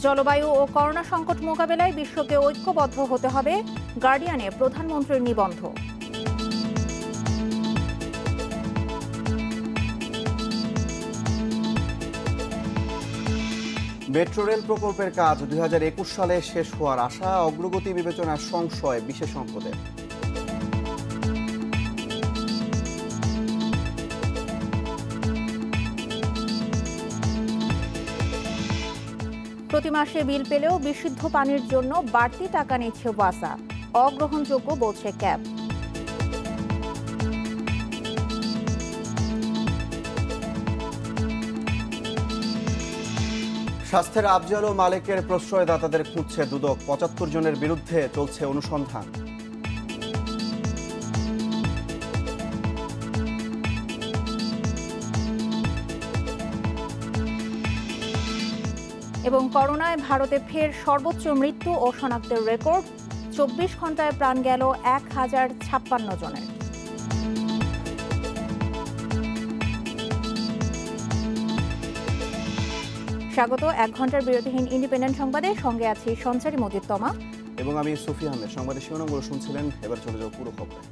জলবায়ু ও করোনা সংকট মোকাবেলায় বিশ্বকে ঐক্যবদ্ধ হতে হবে, গার্ডিয়ানে প্রধানমন্ত্রীর নিবন্ধ। মেট্রো রেল প্রকল্পের কাজ 2021 সালে শেষ হওয়ার আশা, অগ্রগতি বিবেচনার সংশয় বিশেষজ্ঞদের। প্রতি মাসে বিল পেলেও বিশুদ্ধ পানির জন্য বাড়তি টাকা নিচ্ছে ওয়াসা, অগ্রহণযোগ্য বলছে ক্যাব। স্বাস্থ্যের আফজাল ও মালেকের প্রশ্রয়দাতাদের খুঁজছে দুদক, 75 জনের বিরুদ্ধে চলছে অনুসন্ধান। এবং করোনায় ভারতে ফের সর্বোচ্চ মৃত্যু ও শনাক্তের রেকর্ড, 24 ঘন্টায় প্রাণ গেল 1056 জনের। স্বাগত 1 ঘন্টার বিরতিহীন ইন্ডিপেন্ডেন্ট সংবাদে, সঙ্গে আছি সঞ্চারী মজিদ তমা এবং আমি সুফি আহমেদ। সংবাদের শিরোনামগুলো শুনছিলেন, এবার চলে যাও পুরো খবরে।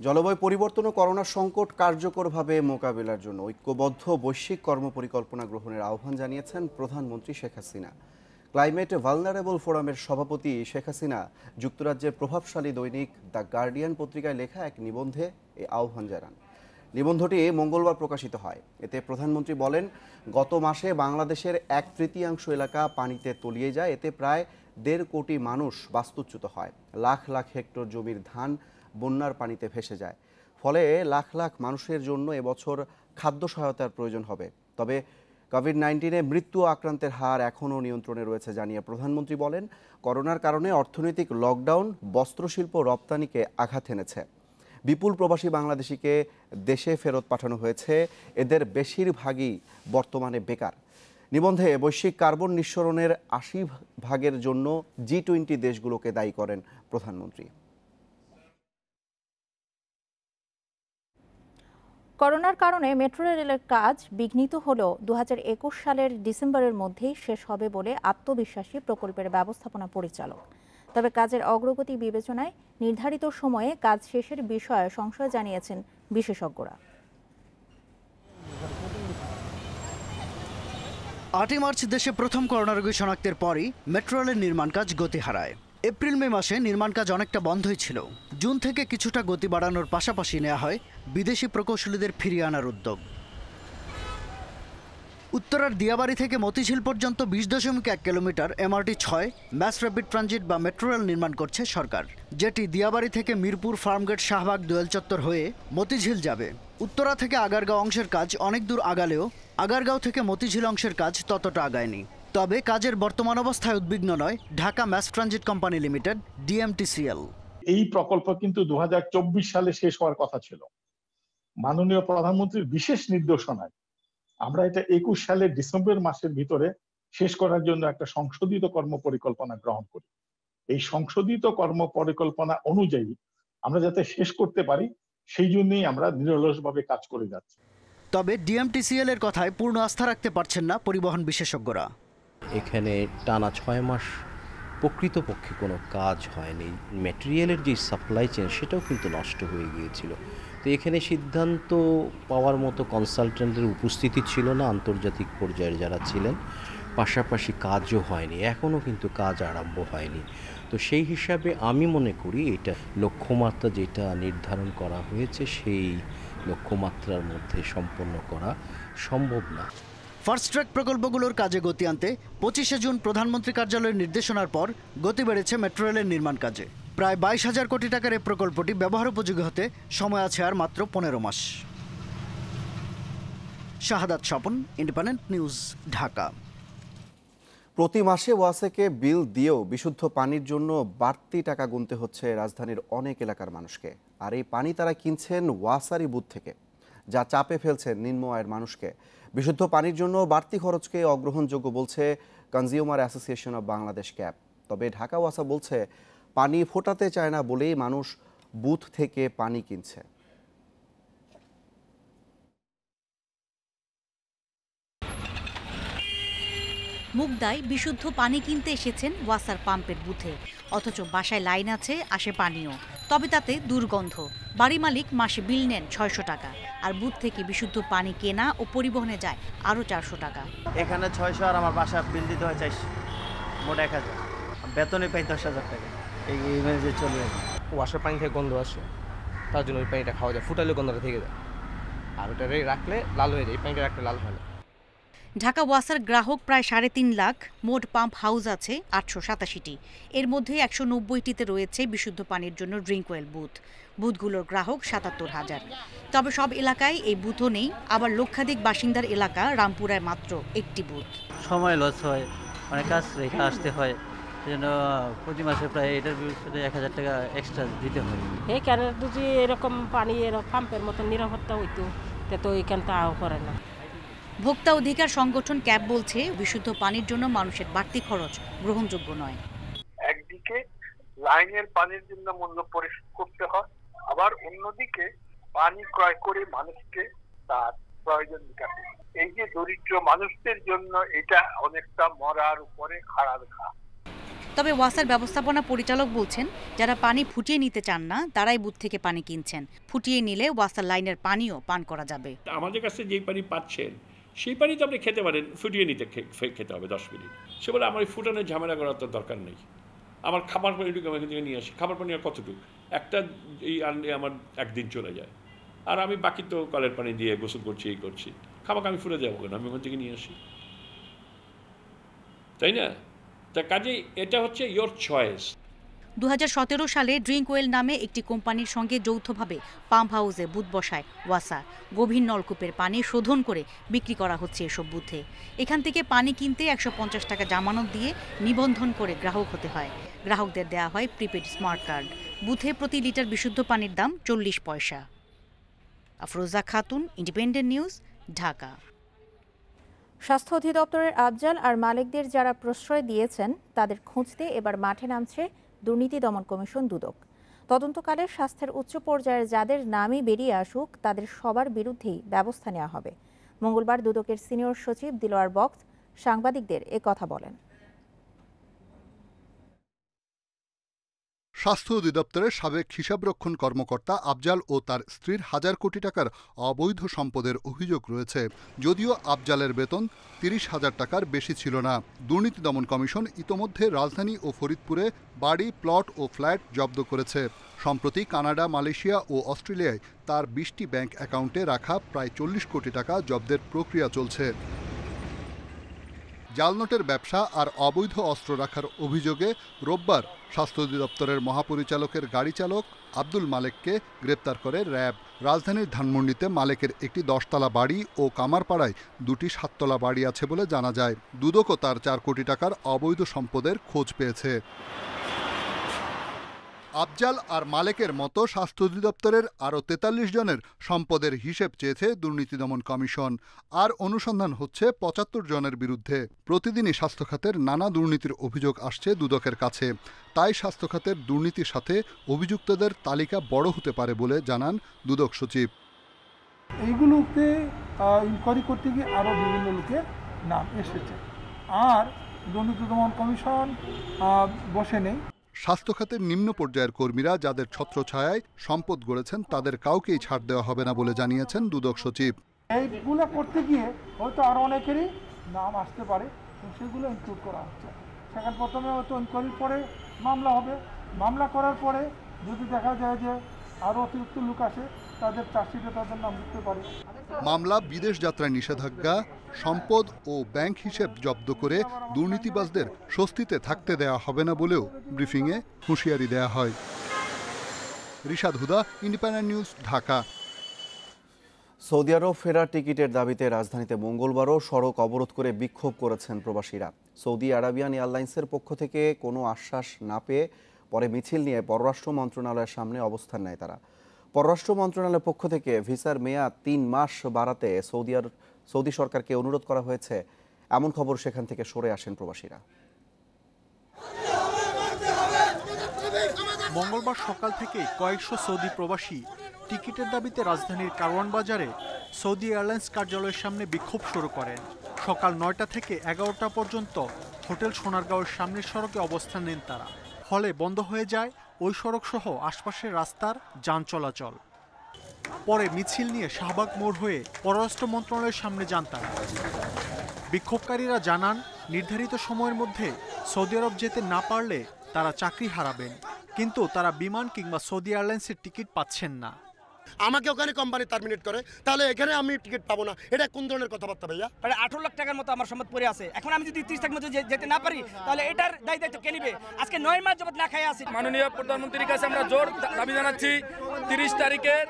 জলবায়ু পরিবর্তন ও করোনা সংকট কার্যকরভাবে মোকাবিলার জন্য ঐক্যবদ্ধ বৈশ্বিক কর্মপরিকল্পনা গ্রহণের আহ্বান জানিয়েছেন প্রধানমন্ত্রী শেখ হাসিনা। ক্লাইমেট ভালনারেবল ফোরামের সভাপতি শেখ হাসিনা যুক্তরাজ্যের প্রভাবশালী দৈনিক দ্য গার্ডিয়ান পত্রিকায় লেখা এক নিবন্ধে এই আহ্বান জানান। নিবন্ধটি মঙ্গলবার প্রকাশিত হয়। এতে প্রধানমন্ত্রী বলেন, গত মাসে বাংলাদেশের 1/3 এলাকা পানিতে তলিয়ে যায়। এতে প্রায় 1.5 কোটি মানুষ বাস্তুচ্যুত হয়। লাখ লাখ হেক্টর জমির ধান বন্যার পানিতে ভেসে যায়। ফলে লাখ লাখ মানুষের জন্য এবছর খাদ্য সহায়তার প্রয়োজন হবে। তবে কোভিড-19 মৃত্যু আক্রান্তের হার এখনও নিয়ন্ত্রণে রয়েছে জানিয়ে প্রধানমন্ত্রী বলেন, করোনার কারণে অর্থনৈতিক লকডাউন বস্ত্রশিল্প রপ্তানিকে আঘাত এনেছে। বিপুল প্রবাসী বাংলাদেশিকে দেশে ফেরত পাঠানো হয়েছে। এদের বেশিরভাগই বর্তমানে বেকার। নিবন্ধে বৈশ্বিক কার্বন নিঃসরণের 80% জন্য G20 দেশগুলোকে দায়ী করেন প্রধানমন্ত্রী। করোনার কারণে মেট্রো রেলের কাজ বিঘ্নিত হলেও 2021 সালের ডিসেম্বরের মধ্যেই শেষ হবে বলে আত্মবিশ্বাসী প্রকল্পের ব্যবস্থাপনা পরিচালক। তবে কাজের অগ্রগতি বিবেচনায় নির্ধারিত সময়ে কাজ শেষের বিষয়ে সংশয় জানিয়েছেন বিশেষজ্ঞরা। 8 মার্চ দেশে প্রথম করোনা রোগী শনাক্তের পরই মেট্রো রেলের নির্মাণ কাজ গতি হারায়। এপ্রিল মে মাসে নির্মাণ কাজ অনেকটা বন্ধই ছিল। জুন থেকে কিছুটা গতি বাড়ানোর পাশাপাশি নেওয়া হয় বিদেশি প্রকৌশলীদের ফিরিয়ে আনার উদ্যোগ। উত্তরার দিয়াবাড়ি থেকে মতিঝিল পর্যন্ত 20.1 kilometre MRT 6 mass rapid transit বা মেট্রো রেল নির্মাণ করছে সরকার, যেটি দিয়াবাড়ি থেকে মিরপুর, ফার্মগেট, শাহবাগ, দোয়েল চত্বর হয়ে মতিঝিল যাবে। উত্তরা থেকে আগারগাঁও অংশের কাজ অনেক দূর আগালেও আগারগাঁও থেকে মতিঝিল অংশের কাজ ততটা আগায়নি। তবে কাজের বর্তমান অবস্থায় উদ্বিগ্ন নয় Dhaka mass transit company limited DMTCL। এই প্রকল্প কিন্তু 2024 সালে শেষ হওয়ার কথা ছিল। মাননীয় প্রধানমন্ত্রীর বিশেষ নির্দেশনায় আমরা এটা 21 সালের ডিসেম্বর মাসের ভিতরে শেষ করার জন্য একটা সংশোধিত কর্ম পরিকল্পনা গ্রহণ করি। এই সংশোধিত কর্ম পরিকল্পনা অনুযায়ী আমরা যাতে শেষ করতে পারি, সেই জন্যই আমরা নিরলসভাবে কাজ করে যাচ্ছি। তবে DMTCL এর কথায় পূর্ণ আস্থা রাখতে পারছেন না পরিবহন বিশেষজ্ঞরা। এখানে টানা 6 মাস প্রকৃতপক্ষে কোনো কাজ হয়নি। ম্যাটেরিয়ালের যে সাপ্লাই চেন সেটাও কিন্তু নষ্ট হয়ে গিয়েছিল। তো এখানে সিদ্ধান্ত পাওয়ার মতো কনসালটেন্টের উপস্থিতি ছিল না আন্তর্জাতিক পর্যায়ের যারা ছিলেন, পাশাপাশি কাজও হয়নি, এখনও কিন্তু কাজ আরম্ভ হয়নি। তো সেই হিসাবে আমি মনে করি এটা লক্ষ্যমাত্রা যেটা নির্ধারণ করা হয়েছে সেই লক্ষ্যমাত্রার মধ্যে সম্পন্ন করা সম্ভব না। ফার্স্ট ট্র্যাক প্রকল্পগুলোর কাজে গতি আনতে 25 জুন প্রধানমন্ত্রী কার্যালয়ের নির্দেশনার পর গতি বেড়েছে মেট্রো রেলের নির্মাণ কাজে। প্রায় 22,000 কোটি টাকার এই প্রকল্পটি ব্যবহার উপযোগী হতে সময় আছে আর মাত্র 15 মাস। শাহাদাত স্বপন, ইন্ডিপেন্ডেন্ট নিউজ, ঢাকা। প্রতি মাসে ওয়াসাকে বিল দিয়েও বিশুদ্ধ পানির জন্য বাড়তি টাকা গুনতে হচ্ছে রাজধানীর অনেক এলাকার মানুষকে। আর এই পানি তারা কিনছেন ওয়াসারি বুথ থেকে, যা চাপে ফেলছে নিম্ন আয়ের মানুষকে। বিশুদ্ধ পানির জন্য বাড়তি খরচকে অগ্রহণযোগ্য বলছে consumer association of Bangladesh cab. তবে ঢাকা ওয়াসা বলছে, পানি ফোটাতে চায় না বলেই মানুষ বুথ থেকে পানি কিনছে। মুগদায় বিশুদ্ধ পানি কিনতে এসেছেন ওয়াসার পাম্পের বুথে, অথচ বাসায় লাইন আছে, আসে পানিও, তবে তাতে দুর্গন্ধ। বাড়ি মালিক মাসে বিল নেন 600 টাকা, আর বুথ থেকে বিশুদ্ধ পানি কেনা ও পরিবহনে যায় আরও 400 টাকা। এখানে 600 আর আমার বাসা বিল দিতে হয় 400, মোট 1000, বেতনে পাই 10,000 টাকা। এই যে চলবে। ওয়াসার পানি থেকে গন্ধ আসে, তার জন্য ওই পানিটা খাওয়া যায়, ফুটালে গন্ধটা থেকে যায়, আর ওটা রাখলে লাল হয়ে যায়, এই পানিটা রাখলে লাল হয় না। ঢাকা ওয়াসার গ্রাহক প্রায় 3.5 লাখ, মোট পাম্প হাউস আছে 887টি। এর মধ্যে 190টিতে রয়েছে বিশুদ্ধ পানির জন্য ড্রিঙ্কওয়েল বুথ। বুথগুলোর গ্রাহক 77,000। তবে সব এলাকায় এই বুথও নেই, আবার লক্ষাধিক বাসিন্দার এলাকা রামপুরায় মাত্র একটি বুথ। সময় লস হয়, অনেক কাজ রেখে আসতে হয়, সেজন্য প্রতি মাসে প্রায় এটার বিরুদ্ধে 1000 টাকা এক্সট্রা দিতে হয়। এখানে যদি এরকম পানি পাম্পের মতো নিরাপত্তা হইতো, তো এখান তাও করে না। ভোক্তা অধিকার সংগঠন ক্যাব বলছে, বিশুদ্ধ পানির জন্য মানুষের বাড়তি খরচ গ্রহণযোগ্য নয়। একদিকে লাইনের পানির জন্য মূল্য পরিশোধ করতে হয়, আবার অন্যদিকে পানি ক্রয় করে মানুষকে তার প্রয়োজন মেটাতে। এই যে দরিদ্র মানুষদের জন্য এটা অনেকটা মরার উপরে খাড়ার ঘা। তবে ওয়াসার ব্যবস্থাপনা পরিচালক বলছেন, যারা পানি ফুটিয়ে নিতে চান না তারাই বুথ থেকে পানি কিনছেন। ফুটিয়ে নিলে ওয়াসার লাইনের পানিও পান করা যাবে। আমাদের কাছে যেই পানি পাচ্ছেন সেই পানি তো আপনি খেতে পারেন, ফুটিয়ে নিতে খেতে হবে 10 মিনিট। সে বলে আমার ফুটানোর ঝামেলা করার তো দরকার নেই, আমার খাবার পানিটুকু আমি এখান থেকে নিয়ে আসি। খাবার পানি আর কতটুকু, একটা এই আনলে আমার একদিন চলে যায়, আর আমি বাকি তো কলের পানি দিয়ে গোসল করছি, এই করছি, খাবারকে আমি ফুটে যাবো কেন, আমি ওখান থেকে নিয়ে আসি, তাই না? তা কাজেই এটা হচ্ছে ইয়োর চয়েস। 2017 সালে ড্রিঙ্কওয়েল নামে একটি কোম্পানির সঙ্গে যৌথভাবে পাম্প হাউসে বুথ বসায় ওয়াসা। গভীর নলকূপের পানি শোধন করে বিক্রি করা হচ্ছে এসব বুথে। এখান থেকে পানি কিনতে 150 টাকা জামানত দিয়ে নিবন্ধন করে গ্রাহক হতে হয়। গ্রাহকদের দেয়া হয় প্রিপেড স্মার্ট কার্ড। বুথে প্রতি লিটার বিশুদ্ধ পানির দাম 40 পয়সা। Afroza Khatun, independent news, Dhaka. স্বাস্থ্য অধিদপ্তরের আফজাল আর মালিকদের যারা প্রশ্রয় দিয়েছেন তাদের খুঁজতে এবার মাঠে নামছে দুর্নীতি দমন কমিশন দুদক। তদন্তকালে স্বাস্থ্যের উচ্চ পর্যায়ের যাদের নামই বেরিয়ে আসুক তাদের সবার বিরুদ্ধেই ব্যবস্থা নেওয়া হবে। মঙ্গলবার দুদকের সিনিয়র সচিব দিলওয়ার বক্স সাংবাদিকদের একথা বলেন। স্বাস্থ্য অধিদপ্তরের সাবেক হিসাবরক্ষণ কর্মকর্তা আফজাল ও তার স্ত্রীর 1000 কোটি টাকার অবৈধ সম্পদের অভিযোগ রয়েছে। যদিও আফজালের বেতন 30,000 টাকার বেশি ছিল না। দুর্নীতি দমন কমিশন ইতোমধ্যে রাজধানী ও ফরিদপুরে বাড়ি, প্লট ও ফ্ল্যাট জব্দ করেছে। সম্প্রতি কানাডা, মালয়েশিয়া ও অস্ট্রেলিয়ায় তার 20টি ব্যাংক অ্যাকাউন্টে রাখা প্রায় 40 কোটি টাকা জব্দের প্রক্রিয়া চলছে। জালনোটের ব্যবসা আর অবৈধ অস্ত্র রাখার অভিযোগে রোববার স্বাস্থ্য অধিদপ্তরের মহাপরিচালকের গাড়ি চালক আব্দুল মালেককে গ্রেপ্তার করে র্যাব। রাজধানীর ধানমন্ডিতে মালেকের একটি 10তলা বাড়ি ও কামারপাড়ায় 2টি 7তলা বাড়ি আছে বলে জানা যায়। দুদকও তার 4 কোটি টাকার অবৈধ সম্পদের খোঁজ পেয়েছে। আফজাল আর মালেকের মতো স্বাস্থ্য অধিদপ্তরের আরও 43 জনের সম্পদের হিসেব চেয়েছে দুর্নীতি দমন কমিশন। আর অনুসন্ধান হচ্ছে 75 জনের বিরুদ্ধে। প্রতিদিনই স্বাস্থ্য খাতের নানা দুর্নীতির অভিযোগ আসছে দুদকের কাছে। তাই স্বাস্থ্য খাতের দুর্নীতির সাথে অভিযুক্তদের তালিকা বড় হতে পারে বলে জানান দুদক সচিব। এইগুলোতে ইনকোয়ারি করতে গিয়ে আরও বিভিন্ন লোকের নাম এসেছে, আর দুর্নীতি দমন কমিশন বসে নেই। স্বাস্থ্য খাতের নিম্ন পর্যায়ের কর্মীরা যাদের ছত্রছায়ায় সম্পদ গড়েছেন তাদের কাউকেই ছাড় দেওয়া হবে না বলে জানিয়েছেন দুদক সচিব। এইগুলো করতে গিয়ে হয়তো আরও অনেকেরই নাম আসতে পারে, সেগুলো ইনক্লুড করা হচ্ছে। সেখানে প্রথমে হয়তো ইনকোয়ারির পরে মামলা হবে, মামলা করার পরে যদি দেখা যায় যে আরও অতিরিক্ত লোক আসে তাদের চার্জশিটে তাদের নাম লিখতে পারে। মামলা, বিদেশ যাত্রায় নিষেধাজ্ঞা, সম্পদ ও ব্যাংক হিসেব জব্দ করে দুর্নীতিবাজদের স্বস্তিতে থাকতে দেওয়া হবে না বলেও ব্রিফিংয়ে হুঁশিয়ারি দেওয়া হয়। রিশাদ হুদা, ইন্ডিপেন্ডেন্ট নিউজ, ঢাকা। সৌদি আরব ফেরার টিকিটের দাবিতে রাজধানীতে মঙ্গলবারও সড়ক অবরোধ করে বিক্ষোভ করেছেন প্রবাসীরা। সৌদি আরাবিয়ান এয়ারলাইন্সের পক্ষ থেকে কোনো আশ্বাস না পেয়ে পরে মিছিল নিয়ে পররাষ্ট্র মন্ত্রণালয়ের সামনে অবস্থান নেয় তারা। পররাষ্ট্র মন্ত্রণালয়ের পক্ষ থেকে ভিসার মেয়াদ 3 মাস বাড়াতে সৌদি সরকারকে অনুরোধ করা হয়েছে, এমন খবর সেখান থেকে সরে আসেন প্রবাসীরা। মঙ্গলবার সকাল থেকে কয়েকশো সৌদি প্রবাসী টিকিটের দাবিতে রাজধানীর কারওয়ান বাজারে সৌদি এয়ারলাইন্স কার্যালয়ের সামনে বিক্ষোভ শুরু করেন। সকাল 9টা থেকে 11টা পর্যন্ত হোটেল সোনারগাঁওয়ের সামনের সড়কে অবস্থান নেন তারা। ফলে বন্ধ হয়ে যায় ওই সড়ক সহ আশপাশের রাস্তার যান চলাচল। পরে মিছিল নিয়ে শাহবাগ মোড় হয়ে পররাষ্ট্র মন্ত্রণালয়ের সামনে যান তারা। বিক্ষোভকারীরা জানান, নির্ধারিত সময়ের মধ্যে সৌদি আরব যেতে না পারলে তারা চাকরি হারাবেন, কিন্তু তারা বিমান কিংবা সৌদি এয়ারলাইন্সের টিকিট পাচ্ছেন না। আমাকে ওখানে কোম্পানি টার্মিনেট করে, তাহলে এখানে আমি টিকিট পাবো না, এটা কোন ধরনের কথাবার্তা ভাইয়া? প্রায় 18 লাখ টাকার মতো আমার সম্পদ পড়ে আছে। এখন আমি যদি 30 টাকার মধ্যে যেতে না পারি, তাহলে এটার দায়িত্ব কে নিবে? আজকে 9 মাস যাবত না খাইয়া আছি। মাননীয় প্রধানমন্ত্রীর কাছে আমরা জোর দাবি জানাচ্ছি, 30 তারিখের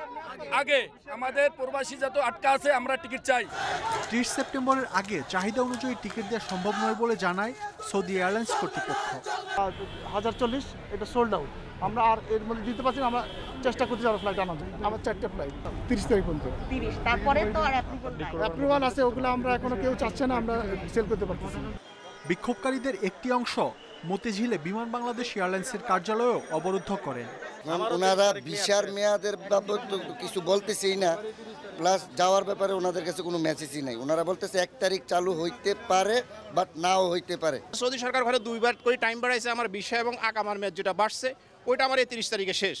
আগে আমাদের প্রবাসী যত আটকা আছে আমরা টিকিট চাই। 30 সেপ্টেম্বরের আগে চাহিদা অনুযায়ী টিকিট দেওয়া সম্ভব নয় বলে জানায় সৌদি এয়ারলাইন্স কর্তৃপক্ষ। 1040 এটা সোল্ড আউট, আমরা আর এর মধ্যে দিতে পারছি না। আমরা চেষ্টা করছি আরো ফ্লাইট আনা যায়। আমার 4টে ফ্লাইট 30 তারিখ পর্যন্ত। 30 তারপরে তো আর অ্যাপ্রুভাল আছে, ওগুলো আমরা এখনো কেউ চাচ্ছে না, আমরা সেল করতে পারতেছি। বিক্ষোভকারীদের একটি অংশ মতিঝিলে বিমান বাংলাদেশ এয়ারলাইন্সের কার্যালয়ও অবরুদ্ধ করেন। ওনারা ভিসার মেয়াদের ব্যাপারে তো কিছু বলতেছেই না, প্লাস যাওয়ার ব্যাপারে ওনাদের কাছে কোনো মেসেজই নাই। ওনারা বলতেছে 1 তারিখ চালু হইতে পারে, বাট নাও হইতে পারে। সৌদি সরকার ঘরে 2বার করে টাইম বাড়াইছে। আমার ভিসা এবং আকামার মেয়াদ যেটা বাড়ছে ওইটা আমার 30 তারিখে শেষ।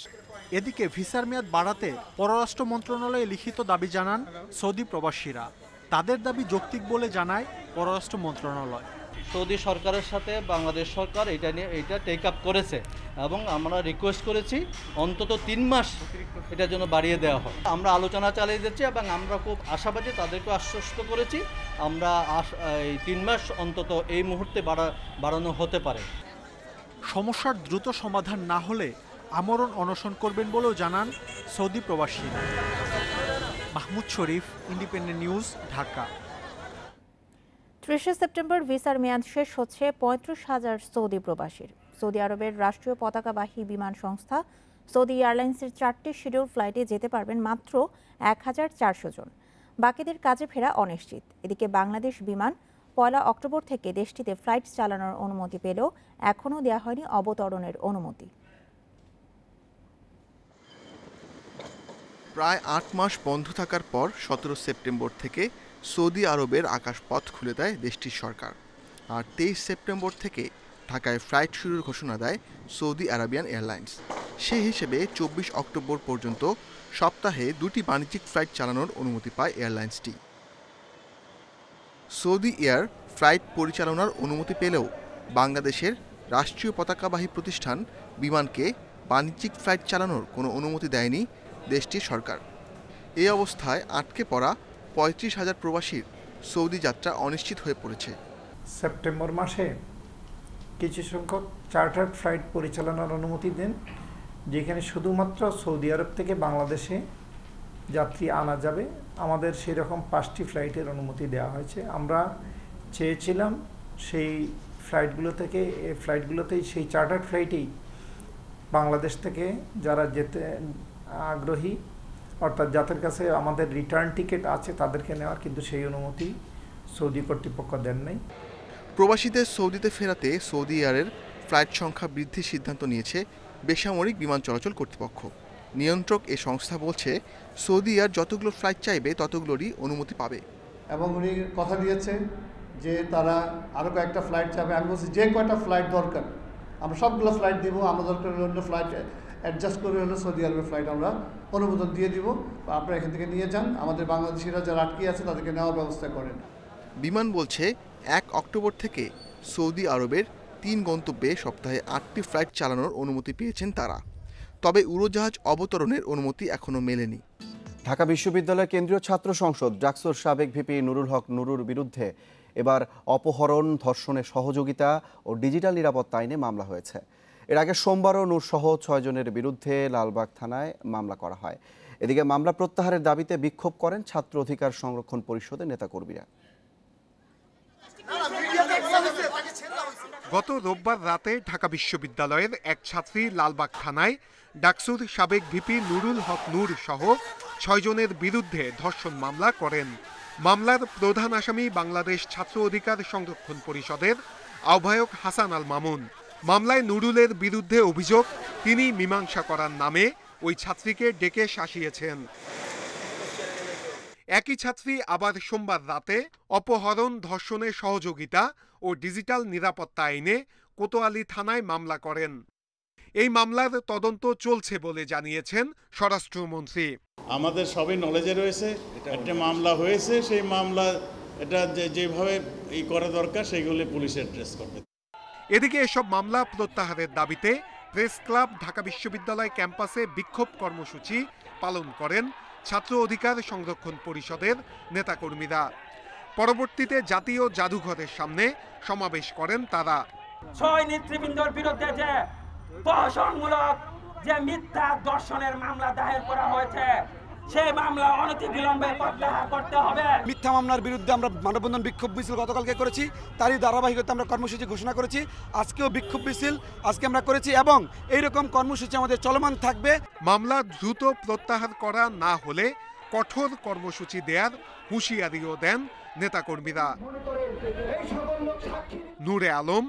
এদিকে ভিসার মেয়াদ বাড়াতে পররাষ্ট্র মন্ত্রণালয়ে লিখিত দাবি জানান সৌদি প্রবাসীরা। তাদের দাবি যৌক্তিক বলে জানায় পররাষ্ট্র মন্ত্রণালয়। সৌদি সরকারের সাথে বাংলাদেশ সরকার এটা টেক আপ করেছে এবং আমরা রিকোয়েস্ট করেছি অন্তত 3 মাস এটার জন্য বাড়িয়ে দেওয়া হয়। আমরা আলোচনা চালিয়ে যাচ্ছি এবং আমরা খুব আশাবাদী, তাদেরকে আশ্বস্ত করেছি আমরা এই 3 মাস অন্তত এই মুহূর্তে বাড়ানো হতে পারে। সমস্যার দ্রুত সমাধান না হলে আমরণ অনশন করবেন বলেও জানান সৌদি প্রবাসীরা। মাহমুদ শরীফ, ইন্ডিপেন্ডেন্ট নিউজ, ঢাকা। 30 সেপ্টেম্বর ভিসার মেয়াদ শেষ হচ্ছে 35,000 সৌদি প্রবাসীর। সৌদি আরবের রাষ্ট্রীয় পতাকাবাহী বিমান সংস্থা সৌদি এয়ারলাইন্সের 4টি শিডিউল ফ্লাইটে যেতে পারবেন মাত্র 1400 জন। বাকিদের কাজে ফেরা অনিশ্চিত। এদিকে বাংলাদেশ বিমান 1 অক্টোবর থেকে দেশটিতে ফ্লাইট চালানোর অনুমতি পেলেও এখনও দেওয়া হয়নি অবতরণের অনুমতি। প্রায় 8 মাস বন্ধ থাকার পর 17 সেপ্টেম্বর থেকে সৌদি আরবের আকাশপথ খুলে দেয় দেশটির সরকার। আর 23 সেপ্টেম্বর থেকে ঢাকায় ফ্লাইট শুরুর ঘোষণা দেয় সৌদি আরাবিয়ান এয়ারলাইন্স। সেই হিসেবে 24 অক্টোবর পর্যন্ত সপ্তাহে 2টি বাণিজ্যিক ফ্লাইট চালানোর অনুমতি পায় এয়ারলাইন্সটি। সৌদি এয়ার ফ্লাইট পরিচালনার অনুমতি পেলেও বাংলাদেশের রাষ্ট্রীয় পতাকাবাহী প্রতিষ্ঠান বিমানকে বাণিজ্যিক ফ্লাইট চালানোর কোনো অনুমতি দেয়নি দেশটির সরকার। এই অবস্থায় আটকে পড়া 35,000 প্রবাসীর সৌদি যাত্রা অনিশ্চিত হয়ে পড়েছে। সেপ্টেম্বর মাসে কিছু সংখ্যক চার্টার্ড ফ্লাইট পরিচালনার অনুমতি দেন, যেখানে শুধুমাত্র সৌদি আরব থেকে বাংলাদেশে যাত্রী আনা যাবে। আমাদের সেই রকম 5টি ফ্লাইটের অনুমতি দেওয়া হয়েছে। আমরা চেয়েছিলাম সেই ফ্লাইটগুলোতেই সেই চার্টার্ড ফ্লাইটেই বাংলাদেশ থেকে যারা যেতে আগ্রহী, অর্থাৎ যাদের কাছে আমাদের রিটার্ন টিকিট আছে তাদেরকে নেওয়ার, কিন্তু সেই অনুমতি সৌদি কর্তৃপক্ষ দেন নাই। প্রবাসীদের সৌদিতে ফেরাতে সৌদি এয়ারের ফ্লাইট সংখ্যা বৃদ্ধির সিদ্ধান্ত নিয়েছে বেসামরিক বিমান চলাচল কর্তৃপক্ষ। নিয়ন্ত্রক এ সংস্থা বলছে, সৌদি এয়ার যতগুলো ফ্লাইট চাইবে ততগুলোরই অনুমতি পাবে। এবং উনি কথা দিয়েছে যে তারা আরও কয়েকটা ফ্লাইট চাবে। আমি বলছি যে কয়টা ফ্লাইট দরকার আমরা সবগুলো ফ্লাইট দিব। আমরা দরকার অন্য ফ্লাইট অ্যাডজাস্ট করে হলে সৌদি আরবের ফ্লাইট আমরা অনুমোদন দিয়ে দিব। আপনারা এখান থেকে নিয়ে যান, আমাদের বাংলাদেশিরা যারা আটকে আছে তাদেরকে নেওয়ার ব্যবস্থা করেন। বিমান বলছে 1 অক্টোবর থেকে সৌদি আরবের 3 গন্তব্যে সপ্তাহে 8টি ফ্লাইট চালানোর অনুমতি পেয়েছেন তারা। তবে উড়োজাহাজ অবতরণের অনুমতি এখনও মেলেনি। ঢাকা বিশ্ববিদ্যালয় কেন্দ্রীয় ছাত্র সংসদ ডাকসুর সাবেক ভিপি নুরুল হক নুরুর বিরুদ্ধে এবার অপহরণ, ধর্ষণে সহযোগিতা ও ডিজিটাল নিরাপত্তা আইনে মামলা হয়েছে। এর আগে সোমবারও নূর সহ 6 জনের বিরুদ্ধে লালবাগ থানায় মামলা করা হয়। এদিকে মামলা প্রত্যাহারের দাবিতে বিক্ষোভ করেন ছাত্র অধিকার সংরক্ষণ পরিষদের নেতাকর্মীরা। গত রোববার রাতে ঢাকা বিশ্ববিদ্যালয়ের এক ছাত্রী লালবাগ থানায় ডাকসুর সাবেক ভিপি নুরুল হক নূর সহ 6 জনের বিরুদ্ধে ধর্ষণ মামলা করেন। মামলার প্রধান আসামি বাংলাদেশ ছাত্র অধিকার সংরক্ষণ পরিষদের আহ্বায়ক হাসান আল মামুন। মামলায় নুরুলের বিরুদ্ধে অভিযোগ, তিনি মীমাংসা করার নামে ওই ছাত্রীকে ডেকে শাসিয়েছেন। একই ছাত্রী আবার সোমবার রাতে অপহরণ, ধর্ষণে সহযোগিতা ও ডিজিটাল নিরাপত্তা আইনে কোতোয়ালি থানায় মামলা করেন। এই মামলার তদন্ত চলছে বলে জানিয়েছেন স্বরাষ্ট্রমন্ত্রী। আমাদের সবই নলেজে রয়েছে, একটা মামলা হয়েছে, সেই মামলা এটা যেভাবে করা দরকার সেগুলি পুলিশ অ্যাড্রেস করবে। এদিকে এসব মামলা প্রত্যাহারের দাবিতে প্রেস ক্লাব, ঢাকা বিশ্ববিদ্যালয় ক্যাম্পাসে বিক্ষোভ কর্মসূচি পালন করেন ছাত্র অধিকার সংরক্ষণ পরিষদের নেতাকর্মীরা। পরবর্তীতে জাতীয় জাদুঘরের সামনে সমাবেশ করেন তারা। 6 নেতৃবৃন্দর বিরুদ্ধে যে প্রহসনমূলক যে মিথ্যা দর্শনের মামলা দায়ের করা হয়েছে, সেই মামলা অনতিবিলম্বে প্রত্যাহার করতে হবে। মিথ্যা মামলার বিরুদ্ধে আমরা মানববন্ধন বিক্ষোভ মিছিল গতকালকে করেছি, তারই ধারাবাহিকতা আমরা কর্মসূচি ঘোষণা করেছি। আজকেও বিক্ষোভ মিছিল আজকে আমরা করেছি এবং এইরকম কর্মসূচি আমাদের চলমান থাকবে। মামলা দ্রুত প্রত্যাহার করা না হলে কঠোর কর্মসূচি দেওয়ার হুঁশিয়ারিও দেন নেতাকর্মীরা। নূরে আলম,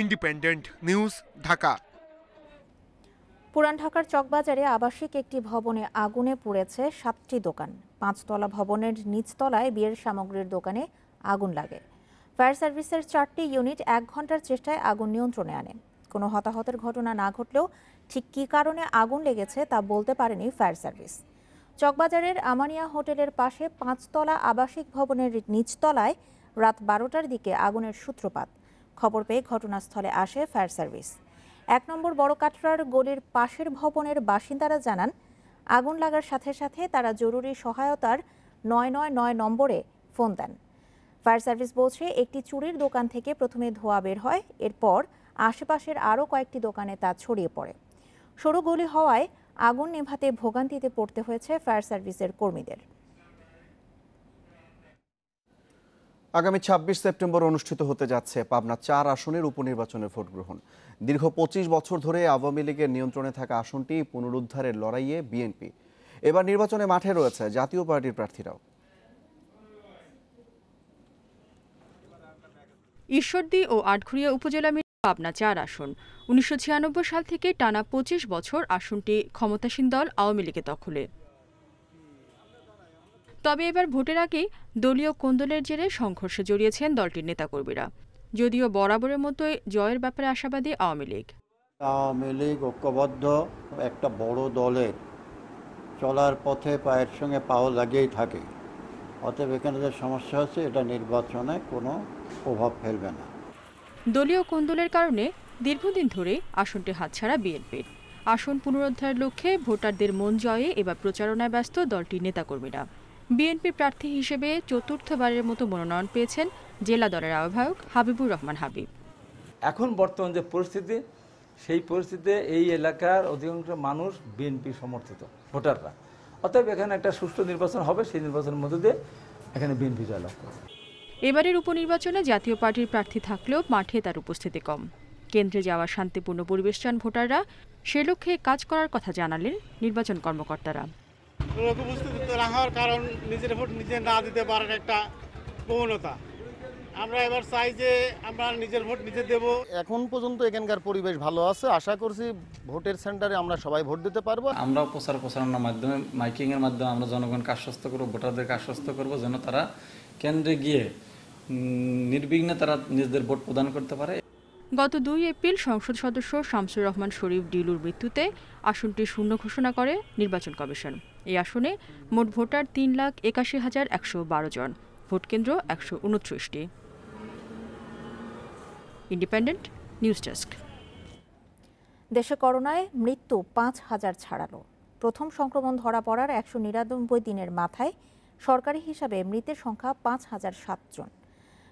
ইন্ডিপেন্ডেন্ট নিউজ, ঢাকা। পুরান ঢাকার চকবাজারে আবাসিক একটি ভবনে আগুনে পুড়েছে 7টি দোকান। 5তলা ভবনের নিচতলায় বিয়ের সামগ্রীর দোকানে আগুন লাগে। ফায়ার সার্ভিসের 4টি ইউনিট 1 ঘন্টার চেষ্টায় আগুন নিয়ন্ত্রণে আনে। কোনো হতাহতের ঘটনা না ঘটলেও ঠিক কী কারণে আগুন লেগেছে তা বলতে পারেনি ফায়ার সার্ভিস। চকবাজারের আমানিয়া হোটেলের পাশে 5তলা আবাসিক ভবনের নিচতলায় রাত 12টার দিকে আগুনের সূত্রপাত। খবর পেয়ে ঘটনাস্থলে আসে ফায়ার সার্ভিস। 1 নম্বর বড় কাটরার গলির পাশের ভবনের বাসিন্দারা জানান, আগুন লাগার সাথে সাথে তারা জরুরি সহায়তার 999 নম্বরে ফোন দেন। ফায়ার সার্ভিস বলছে, একটি চুরির দোকান থেকে প্রথমে ধোঁয়া বের হয়, এরপর আশেপাশের আরও কয়েকটি দোকানে তা ছড়িয়ে পড়ে। সরু গলি হওয়ায় আগুন নেভাতে ভোগান্তিতে পড়তে হয়েছে ফায়ার সার্ভিসের কর্মীদের। আগামী 26 সেপ্টেম্বর অনুষ্ঠিত হতে যাচ্ছে পাবনা 4 আসনের উপনির্বাচনের ভোট গ্রহণ। দীর্ঘ 25 বছর ধরে আওয়ামী লীগের নিয়ন্ত্রণে থাকা আসনটি পুনরুদ্ধারের লড়াইয়ে বিএনপি। এবার নির্বাচনে মাঠে রয়েছে জাতীয় পার্টির প্রার্থীরাও। ঈশ্বরদী ও আটঘরিয়া উপজেলা মিলে পাবনা 4 আসন। 1996 সাল থেকে টানা 25 বছর আসনটি ক্ষমতাসীন দল আওয়ামী লীগের দখলে। তবে এবার ভোটের আগে দলীয় কোন্দলের জেরে সংঘর্ষে জড়িয়েছেন দলটির নেতাকর্মীরা। যদিও বরাবরের মতোই জয়ের ব্যাপারে আশাবাদী আওয়ামী লীগ। আওয়ামী লীগ ঐক্যবদ্ধ একটা বড় দলের চলার পথে পায়ের সঙ্গে পাও লাগিয়েই থাকে। অতএব এখানে যে সমস্যা হচ্ছে, এটা নির্বাচনে কোনো প্রভাব ফেলবে না। দলীয় কোন্দলের কারণে দীর্ঘদিন ধরে আসনটি হাতছাড়া বিএনপির। আসন পুনরুদ্ধারের লক্ষ্যে ভোটারদের মন জয়ে এবার প্রচারণায় ব্যস্ত দলটির নেতাকর্মীরা। বিএনপি প্রার্থী হিসেবে চতুর্থবারের মতো মনোনয়ন পেয়েছেন জেলা দলের আহ্বায়ক হাবিবুর রহমান হাবিব। এখন বর্তমান যে পরিস্থিতি, সেই পরিস্থিতিতে এই এলাকার অধিকাংশ মানুষ বিএনপি সমর্থিত ভোটাররা। অতএব এখানে একটা সুষ্ঠু নির্বাচন হবে, সেই নির্বাচনের মধ্যে দিয়ে এখানে বিএনপি জয়লাভ করবে। এবারের উপনির্বাচনে জাতীয় পার্টির প্রার্থী থাকলেও মাঠে তার উপস্থিতি কম। কেন্দ্রে যাওয়া শান্তিপূর্ণ পরিবেশ চান ভোটাররা, সে লক্ষ্যে কাজ করার কথা জানালেন নির্বাচন কর্মকর্তারা। উপস্থিত না হওয়ার কারণ নিজের ভোট নিজে না দিতে পারার একটা প্রবণতা। আমরা এবার চাই যে আমরা নিজের ভোট নিজে দেব। এখন পর্যন্ত এখানকার পরিবেশ ভালো আছে, আশা করছি ভোটের সেন্টারে আমরা সবাই ভোট দিতে পারবো। আমরা প্রচারণার মাধ্যমে, মাইকিংয়ের মাধ্যমে আমরা জনগণকে আশ্বস্ত করবো, ভোটারদেরকে আশ্বস্ত করবো যেন তারা কেন্দ্রে গিয়ে নির্বিঘ্নে তারা নিজেদের ভোট প্রদান করতে পারে। গত 2 এপ্রিল সংসদ সদস্য শামসুর রহমান শরীফ ডিলুর মৃত্যুতে আসনটি শূন্য ঘোষণা করে নির্বাচন কমিশন। এই আসনে মোট ভোটার 3,81,112 জন, ভোটকেন্দ্র 129টি। Independent News desk. দেশে করোনায় মৃত্যু 5,000 ছাড়ালো। প্রথম সংক্রমণ ধরা পড়ার 199 দিনের মাথায় সরকারি হিসাবে মৃতের সংখ্যা 5,007 জন।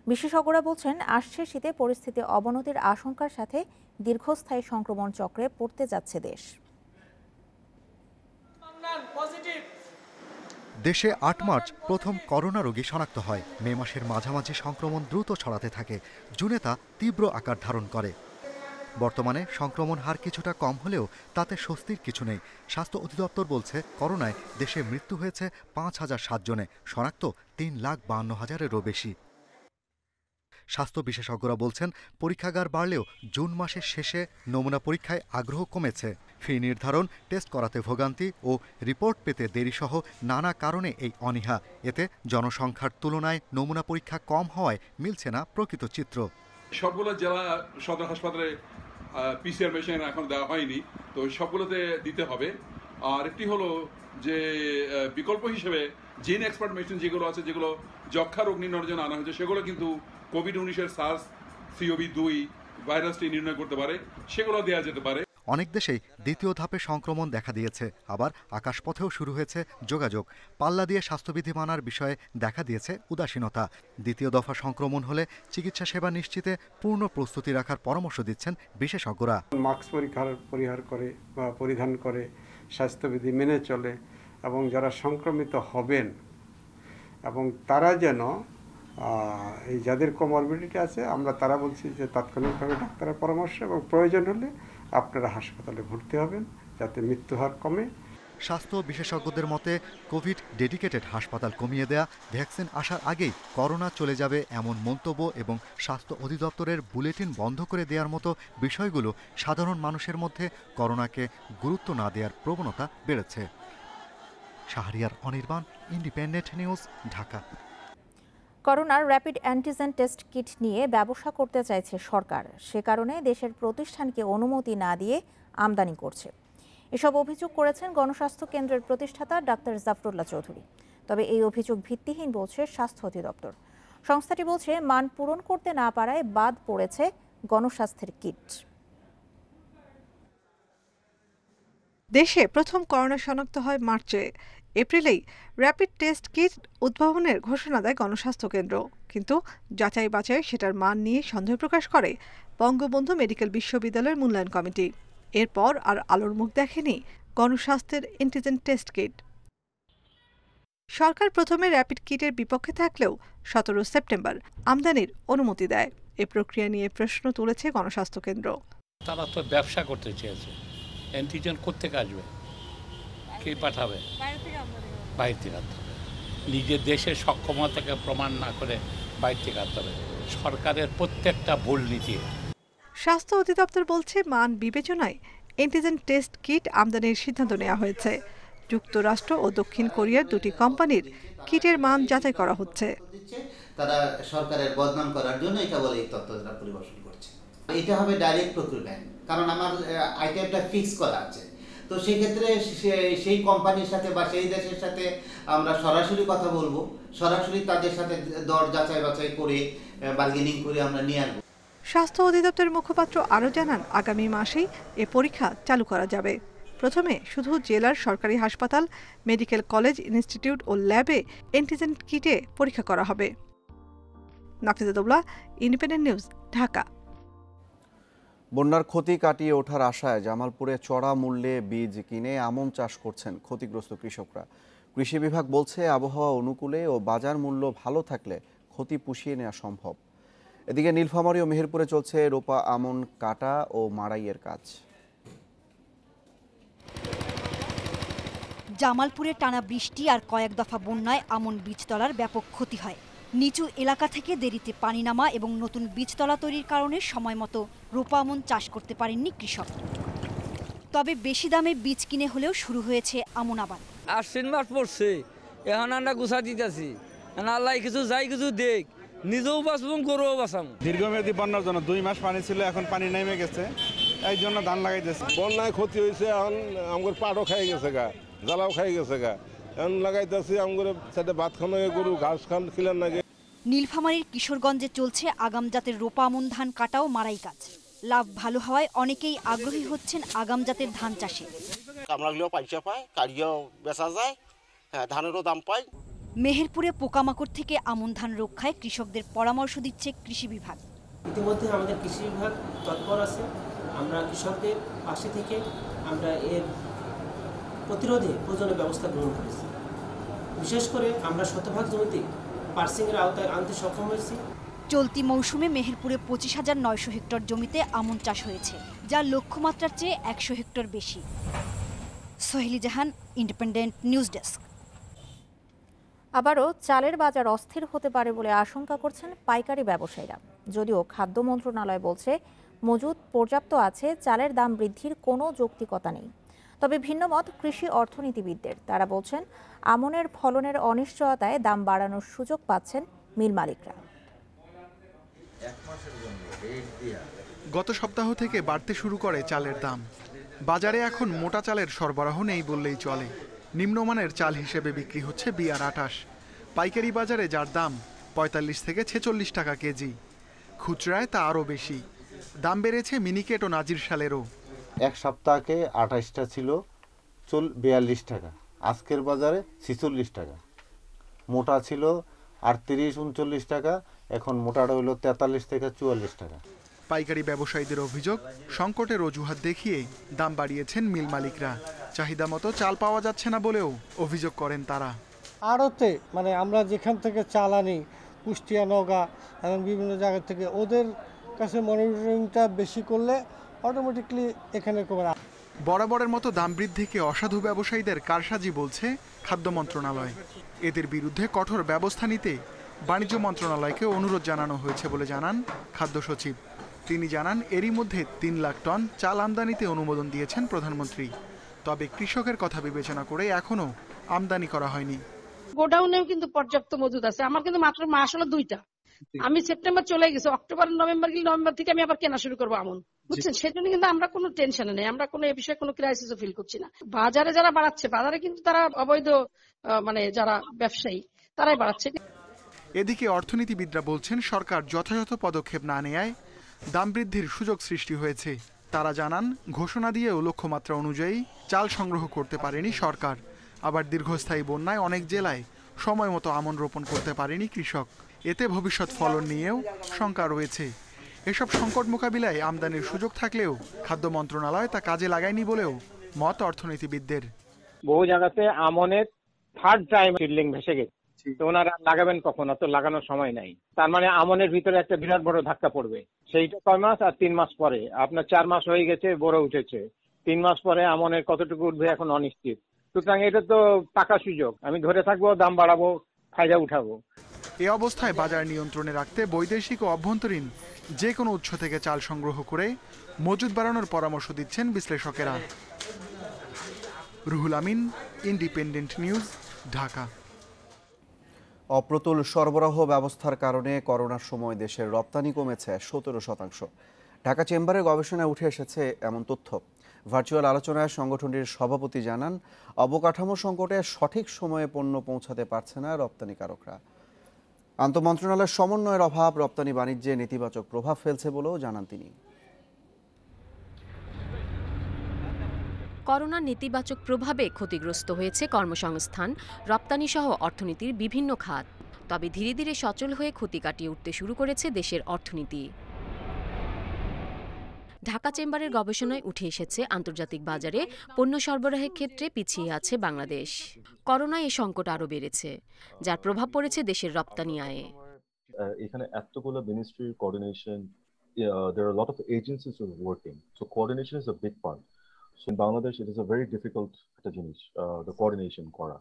বিশেষজ্ঞরা বলছেন, আসছে শীতে পরিস্থিতি অবনতির আশঙ্কার সাথে দীর্ঘস্থায়ী সংক্রমণ চক্রে পড়তে যাচ্ছে দেশ। দেশে 8 মার্চ প্রথম করোনা রোগী শনাক্ত হয়। মে মাসের মাঝামাঝি সংক্রমণ দ্রুত ছড়াতে থাকে, জুনে তা তীব্র আকার ধারণ করে। বর্তমানে সংক্রমণ হার কিছুটা কম হলেও তাতে স্বস্তির কিছু নেই। স্বাস্থ্য অধিদপ্তর বলছে, করোনায় দেশে মৃত্যু হয়েছে 5,007 জনে, শনাক্ত 3,52,000-এরও বেশি। স্বাস্থ্য বিশেষজ্ঞরা বলছেন পরীক্ষাগার বাড়লেও জুন মাসের শেষে নমুনা পরীক্ষায় আগ্রহ কমেছে। ফি নির্ধারণ, টেস্ট করাতে ভোগান্তি ও রিপোর্ট পেতে দেরিসহ নানা কারণে এই অনীহা। এতে জনসংখ্যার তুলনায় নমুনা পরীক্ষা কম হওয়ায় মিলছে না প্রকৃত চিত্র। সবগুলো জেলা সদর হাসপাতালে পিসিআর মেশিন এখন দেওয়া হয়নি, তো সবগুলোতে দিতে হবে। আর একটি হলো যে বিকল্প হিসেবে জিন এক্সপার্ট মেশিন যেগুলো আছে, যেগুলো যক্ষা রোগ নির্ণয়ের জন্য আনা হয়েছে, সেগুলো কিন্তু কোভিড-19 সার্স CoV-2 ভাইরাসটি নির্ণয় করতে পারে, সেগুলো দেওয়া যেতে পারে। অনেক দেশেই দ্বিতীয় ধাপে সংক্রমণ দেখা দিয়েছে, আবার আকাশপথেও শুরু হয়েছে যোগাযোগ। পাল্লা দিয়ে স্বাস্থ্যবিধি মানার বিষয়ে দেখা দিয়েছে উদাসীনতা। দ্বিতীয় দফা সংক্রমণ হলে চিকিৎসা সেবা নিশ্চিতে পূর্ণ প্রস্তুতি রাখার পরামর্শ দিচ্ছেন বিশেষজ্ঞরা। মাস্ক পরিহার করে বা পরিধান করে, স্বাস্থ্যবিধি মেনে চলে এবং যারা সংক্রমিত হবেন এবং তারা যেন এই যাদের কোমরবিডিটি আছে, আমরা তারা বলছি যে তাৎক্ষণিকভাবে ডাক্তারের পরামর্শ এবং প্রয়োজন হলে আপনারা হাসপাতালে ভর্তি হবেন যাতে মৃত্যু হার কমে। স্বাস্থ্য বিশেষজ্ঞদের মতে কোভিড ডেডিকেটেড হাসপাতাল কমিয়ে দেয়া, ভ্যাকসিন আসার আগেই করোনা চলে যাবে এমন মন্তব্য এবং স্বাস্থ্য অধিদপ্তরের বুলেটিন বন্ধ করে দেওয়ার মতো বিষয়গুলো সাধারণ মানুষের মধ্যে করোনাকে গুরুত্ব না দেওয়ার প্রবণতা বেড়েছে। Shahriar Anirban, independent news, Dhaka. করোনার র্যাপিড অ্যান্টিজেন টেস্ট কিট নিয়ে ব্যবসা করতে চাইছে সরকার, সে কারণে দেশের প্রতিষ্ঠানকে অনুমতি না দিয়ে আমদানি করছে। এসব অভিযোগ করেছেন গণস্বাস্থ্য কেন্দ্রের প্রতিষ্ঠাতা ডাক্তার জাফরুল্লাহ চৌধুরী। তবে এই অভিযোগ ভিত্তিহীন বলছে স্বাস্থ্য অধিদপ্তর। সংস্থাটি বলছে মান পূরণ করতে না পারায় বাদ পড়েছে গণস্বাস্থ্যের কিট। দেশে প্রথম করোনা শনাক্ত হয় মার্চে। এপ্রিলেই র্যাপিড টেস্ট কিট উদ্ভাবনের ঘোষণা দেয় গণস্বাস্থ্য কেন্দ্র, কিন্তু যাচাই বাছাই সেটার মান নিয়ে সন্দেহ প্রকাশ করে বঙ্গবন্ধু মেডিকেল বিশ্ববিদ্যালয়ের মূল্যায়ন কমিটি। এরপর আর আলোর মুখ দেখেনি গণস্বাস্থ্যের অ্যান্টিজেন টেস্ট কিট। সরকার প্রথমে র্যাপিড কিটের বিপক্ষে থাকলেও 17 সেপ্টেম্বর আমদানির অনুমতি দেয়। এ প্রক্রিয়া নিয়ে প্রশ্ন তুলেছে গণস্বাস্থ্য কেন্দ্র। তারা তো ব্যবসা করতে চেয়েছে, অ্যান্টিজেন কোত্থেকে আসবে, কে পাঠাবে? বাইরে থেকে আনতে হবে। নিজের দেশের সক্ষমতাকে প্রমাণ না করে বাইরে থেকে আনতে হবে। সরকারের প্রত্যেকটা ভুল নীতি। স্বাস্থ্য অধিদপ্তর বলছে মান বিবেচনায় অ্যান্টিজেন টেস্ট কিট আমদানির সিদ্ধান্ত নেওয়া হয়েছে। যুক্তরাষ্ট্র ও দক্ষিণ কোরিয়ার দুটি কোম্পানির কিটের মান যাচাই করা হচ্ছে। তারা সরকারের বদনাম করার জন্য এটা বলে এই তথ্য তারা পরিবেশন করছে। এটা হবে ডাইরেক্ট প্রকিউরমেন্ট, কারণ আমার আইটেমটা ফিক্স করা আছে। তো সেই ক্ষেত্রে সেই কোম্পানির সাথে বা সেই দেশের সাথে আমরা সরাসরি কথা বলবো, সরাসরি তাদের সাথে দর যাচাই বাছাই করে বার্গেনিং করে আমরা নিয়ে আসবো। স্বাস্থ্য অধিদপ্তরের মুখপাত্র আরও জানান, আগামী মাসেই এ পরীক্ষা চালু করা যাবে। প্রথমে শুধু জেলার সরকারি হাসপাতাল, মেডিকেল কলেজ, ইনস্টিটিউট ও ল্যাবে অ্যান্টিজেন কিটে পরীক্ষা করা হবে। নাফিজাতুল্লাহ, ইন্ডিপেন্ডেন্ট নিউজ, ঢাকা। বন্যার ক্ষতি কাটিয়ে ওঠার আশায় জামালপুরে চড়া মূল্যে বীজ কিনে আমন চাষ করছেন ক্ষতিগ্রস্ত কৃষকরা। কৃষি বিভাগ বলছে আবহাওয়া অনুকূলে ও বাজার মূল্য ভালো থাকলে ক্ষতি পুষিয়ে নেওয়া সম্ভব। এদিকে নীলফামারী ও মেহেরপুরে চলছে রোপা আমন কাটা ও মাড়াইয়ের কাজ। জামালপুরে টানা বৃষ্টি আর কয়েক দফা বন্যায় আমন বীজতলার ব্যাপক ক্ষতি হয়। নিচু এলাকা থেকে দেরিতে পানি নামা এবং নতুন বীজতলা তৈরির কারণে সময়মতো রোপা আমন চাষ করতে পারেননি কৃষক। তবে বেশি দামে বীজ কিনে হলেও শুরু হয়েছে আমন আবাদ। আশ্বিন মাস পড়ছে, এখন আমরা গুছা দিতেছি, আল্লাহ কিছু যাই কিছু দেখ, নিজেও বাঁচবো, গরুও বাঁচাম। দীর্ঘমেয়াদী বন্যার জন্য 2 মাস পানি ছিল, এখন পানি নেমে গেছে, এই জন্য ধান লাগাইতেছে। বন্যায় ক্ষতি হয়েছে, এখন আমার পাটও খাই গেছে গা, জ্বালাও খাই গেছে গা, এখন লাগাইতেছি আমার সাথে ভাত খানো গরু ঘাস খান খিলেন না। নীলফামারীর কিশোরগঞ্জে চলছে আগাম জাতের রোপা আমন ধান কাটা ও মাড়াই কাজ। লাভ ভালো হওয়ায় অনেকেই আগ্রহী হচ্ছেন আগাম জাতের ধান চাষে। কামড়াগুলো পয়সা পায়, কারিও বেচা যায়, ধানেরও দাম পায়। মেহেরপুরে পোকামাকড় থেকে আমন ধান রক্ষায় কৃষকদের পরামর্শ দিচ্ছে কৃষি বিভাগ। ইতিমধ্যে আমাদের কৃষি বিভাগ তৎপর আছে। আমরা কৃষকদের পাশে থেকে আমরা এর প্রতিরোধে প্রয়োজনীয় ব্যবস্থা গ্রহণ করেছি। বিশেষ করে আমরা শতভাগ জমিতে পার্সিংয়ের আওতায় আনতে সক্ষম হয়েছি। চলতি মৌসুমে মেহেরপুরে 25,900 হেক্টর জমিতে আমন চাষ হয়েছে, যা লক্ষ্যমাত্রার চেয়ে 100 হেক্টর বেশি। সোহেলি জাহান, ইন্ডিপেন্ডেন্ট নিউজ ডেস্ক। আবারও চালের বাজার অস্থির হতে পারে বলে আশঙ্কা করছেন পাইকারি ব্যবসায়ীরা। যদিও খাদ্য মন্ত্রণালয় বলছে মজুদ পর্যাপ্ত আছে, চালের দাম বৃদ্ধির কোনো যৌক্তিকতা নেই। তবে ভিন্নমত কৃষি অর্থনীতিবিদদের। তারা বলছেন আমনের ফলনের অনিশ্চয়তায় দাম বাড়ানোর সুযোগ পাচ্ছেন মিল মালিকরা। গত সপ্তাহ থেকে বাড়তে শুরু করে চালের দাম। বাজারে এখন মোটা চালের সরবরাহ নেই বললেই চলে। নিম্নমানের চাল হিসেবে বিক্রি হচ্ছে BR-28, পাইকারি বাজারে যার দাম 45 থেকে 46 টাকা কেজি। খুচরায় তা আরও বেশি। দাম বেড়েছে মিনিকেট ও নাজির শালেরও। এক সপ্তাহে 28টা ছিল 42 টাকা, আজকের বাজারে 46 টাকা। মোটা ছিল 38-39 টাকা, এখন মোটাটা হলো 43 থেকে 44 টাকা। পাইকারি ব্যবসায়ীদের অভিযোগ, সংকটের অজুহাত দেখিয়েই দাম বাড়িয়েছেন মিল মালিকরা। চাহিদা মতো চাল পাওয়া যাচ্ছে না বলেও অভিযোগ করেন তারা। আড়তে মানে আমরা যেখান থেকে চাল আনি, কুষ্টিয়া, নওগাঁ এবং বিভিন্ন জায়গা থেকে, ওদের কাছে মনিটরিংটা বেশি করলে অটোমেটিকলি এখানে কমে। বরাবরের মতো দাম বৃদ্ধিকে অসাধু ব্যবসায়ীদের কারসাজি বলছে খাদ্য মন্ত্রণালয়। এদের বিরুদ্ধে কঠোর ব্যবস্থা নিতে বাণিজ্য মন্ত্রণালয়কে অনুরোধ জানানো হয়েছে বলে জানান খাদ্য সচিব। তিনি জানান এরই মধ্যে 3 লাখ টন চাল আমদানিতে অনুমোদন দিয়েছেন প্রধানমন্ত্রী। তবে কৃষকের কথা বিবেচনা করে এখনো আমদানি করা হয়নি। গোডাউনেও কিন্তু পর্যাপ্ত মজুদ আছে। আমার কিন্তু মাত্র মাস হলো 2টা। আমি সেপ্টেম্বর চলে গেছি, অক্টোবর নভেম্বর গেলে নভেম্বর থেকে আমি আবার কেনা শুরু করবো আমন, বুঝছেন? সেজন্য কিন্তু আমরা কোনো টেনশনে নেই, আমরা কোনো এ বিষয়ে কোনো ক্রাইসিসও ফিল করছি না। বাজারে যারা বাড়াচ্ছে, বাজারে কিন্তু তারা অবৈধ মানে যারা ব্যবসায়ী তারাই বাড়াচ্ছে। এদিকে অর্থনীতিবিদরা বলছেন সরকার যথাযথ পদক্ষেপ না নেয়ায় দাম বৃদ্ধির সুযোগ সৃষ্টি হয়েছে। তারা জানান ঘোষণা দিয়েও লক্ষ্যমাত্রা অনুযায়ী চাল সংগ্রহ করতে পারেনি সরকার। আবার দীর্ঘস্থায়ী বন্যায় অনেক জেলায় সময় মতো আমন রোপণ করতে পারেনি কৃষক। এতে ভবিষ্যৎ ফলন নিয়েও শঙ্কা রয়েছে। এসব সংকট মোকাবিলায় আমদানির সুযোগ থাকলেও খাদ্য মন্ত্রণালয় তা কাজে লাগায়নি বলেও মত অর্থনীতিবিদদের। বহু জায়গাতে আমনের 3rd টাইম সিডলিং ভেসে গেছে, তো ওনারা লাগাবেন কখন? অত লাগানোর সময় নাই। তার মানে আমনের ভিতরে একটা বিরাট বড় ধাক্কা পড়বে। সেইটা 6 মাস আর 3 মাস পরে, আপনার 4 মাস হয়ে গেছে, বড় উঠেছে। 3 মাস পরে আমনের কতটুকু উঠবে এখন অনিশ্চিত। সুতরাং এটা তো টাকা সুযোগ, আমি ধরে থাকবো, দাম বাড়াবো, ফায়দা উঠাবো। এ অবস্থায় বাজার নিয়ন্ত্রণে রাখতে বৈদেশিক ও অভ্যন্তরীণ যে কোনো উৎস থেকে চাল সংগ্রহ করে মজুদ বাড়ানোর পরামর্শ দিচ্ছেন বিশ্লেষকেরা। Ruhul Amin, independent news, Dhaka. অপ্রতুল সরবরাহ ব্যবস্থার কারণে করোনার সময় দেশের রপ্তানি কমেছে 17%। ঢাকা চেম্বারের গবেষণায় উঠে এসেছে এমন তথ্য। ভার্চুয়াল আলোচনায় সংগঠনটির সভাপতি জানান অবকাঠামো সংকটে সঠিক সময়ে পণ্য পৌঁছাতে পারছে না রপ্তানিকারকরা। আন্তঃমন্ত্রণালয়ের সমন্বয়ের অভাব রপ্তানি বাণিজ্যে নেতিবাচক প্রভাব ফেলছে বলেও জানান তিনি। করোনার নেতিবাচক প্রভাবে ক্ষতিগ্রস্ত হয়েছে কর্মসংস্থান, রপ্তানি সহ অর্থনীতির বিভিন্ন খাত। তবে ধীরে ধীরে সচল হয়ে ক্ষতি কাটিয়ে উঠতে শুরু করেছে দেশের অর্থনীতি। ঢাকা চেম্বারের গবেষণায় উঠে এসেছে আন্তর্জাতিক বাজারে পণ্য সরবরাহের ক্ষেত্রে পিছিয়ে আছে বাংলাদেশ। করোনায় এই সংকট আরও বেড়েছে, যার প্রভাব পড়েছে দেশের রপ্তানি আয়ে। এখানে এতগুলো মিনিস্ট্রির coordination, there are a lot of agencies who are working, so coordination is a big part. So in Bangladesh it is a very difficult একটা জিনিস, the coordination করা।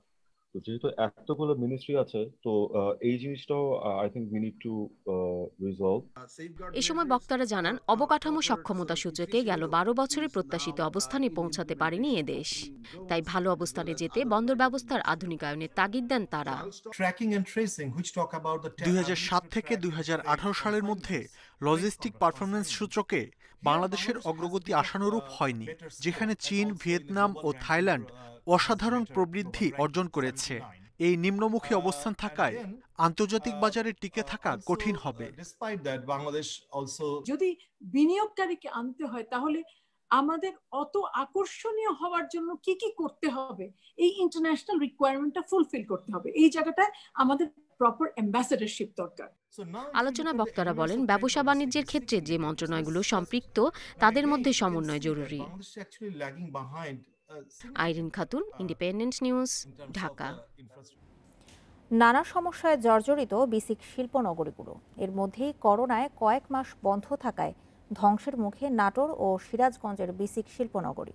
তো যেহেতু এতগুলো মিনিস্ট্রি আছে, তো এই জিনিসটাও I think we need to resolve. এই সময় বক্তারা জানান অবকাঠামো সক্ষমতা সূচকে গেল 12 বছরে প্রত্যাশিত অবস্থানে পৌঁছাতে পারেনি এদেশ। তাই ভালো অবস্থানে যেতে বন্দর ব্যবস্থার আধুনিকায়নের তাগিদ দেন তারা। 2007 থেকে 2018 সালের মধ্যে লজিস্টিক পারফরমেন্স সূচকে বাংলাদেশের অগ্রগতি আশানুরূপ হয়নি, যেখানে চীন, ভিয়েতনাম ও থাইল্যান্ড অসাধারণ প্রবৃদ্ধি অর্জন করেছে। এই নিম্নমুখী অবস্থান থাকায় আন্তর্জাতিক বাজারে টিকে থাকা কঠিন হবে। যদি বিনিয়োগকারীকে আনতে হয় তাহলে আমাদের অত আকর্ষণীয় হওয়ার জন্য কি কি করতে হবে, এই ইন্টারন্যাশনাল রিকোয়ারমেন্টটা ফুলফিল করতে হবে। এই জায়গাটায় আমাদের প্রপার অ্যাম্বাসেডরশিপ দরকার। আলোচনা বক্তারা বলেন ব্যবসা বাণিজ্যের ক্ষেত্রে যে মন্ত্রণালয়গুলো সম্পৃক্ত তাদের মধ্যে সমন্বয় জরুরি। Irin Khatun, independent news, Dhaka. নানা সমস্যায় জর্জরিত বিসিক শিল্পনগরীগুলো। এর মধ্যেই করোনায় কয়েক মাস বন্ধ থাকায় ধ্বংসের মুখে নাটোর ও সিরাজগঞ্জের বিসিক শিল্পনগরী।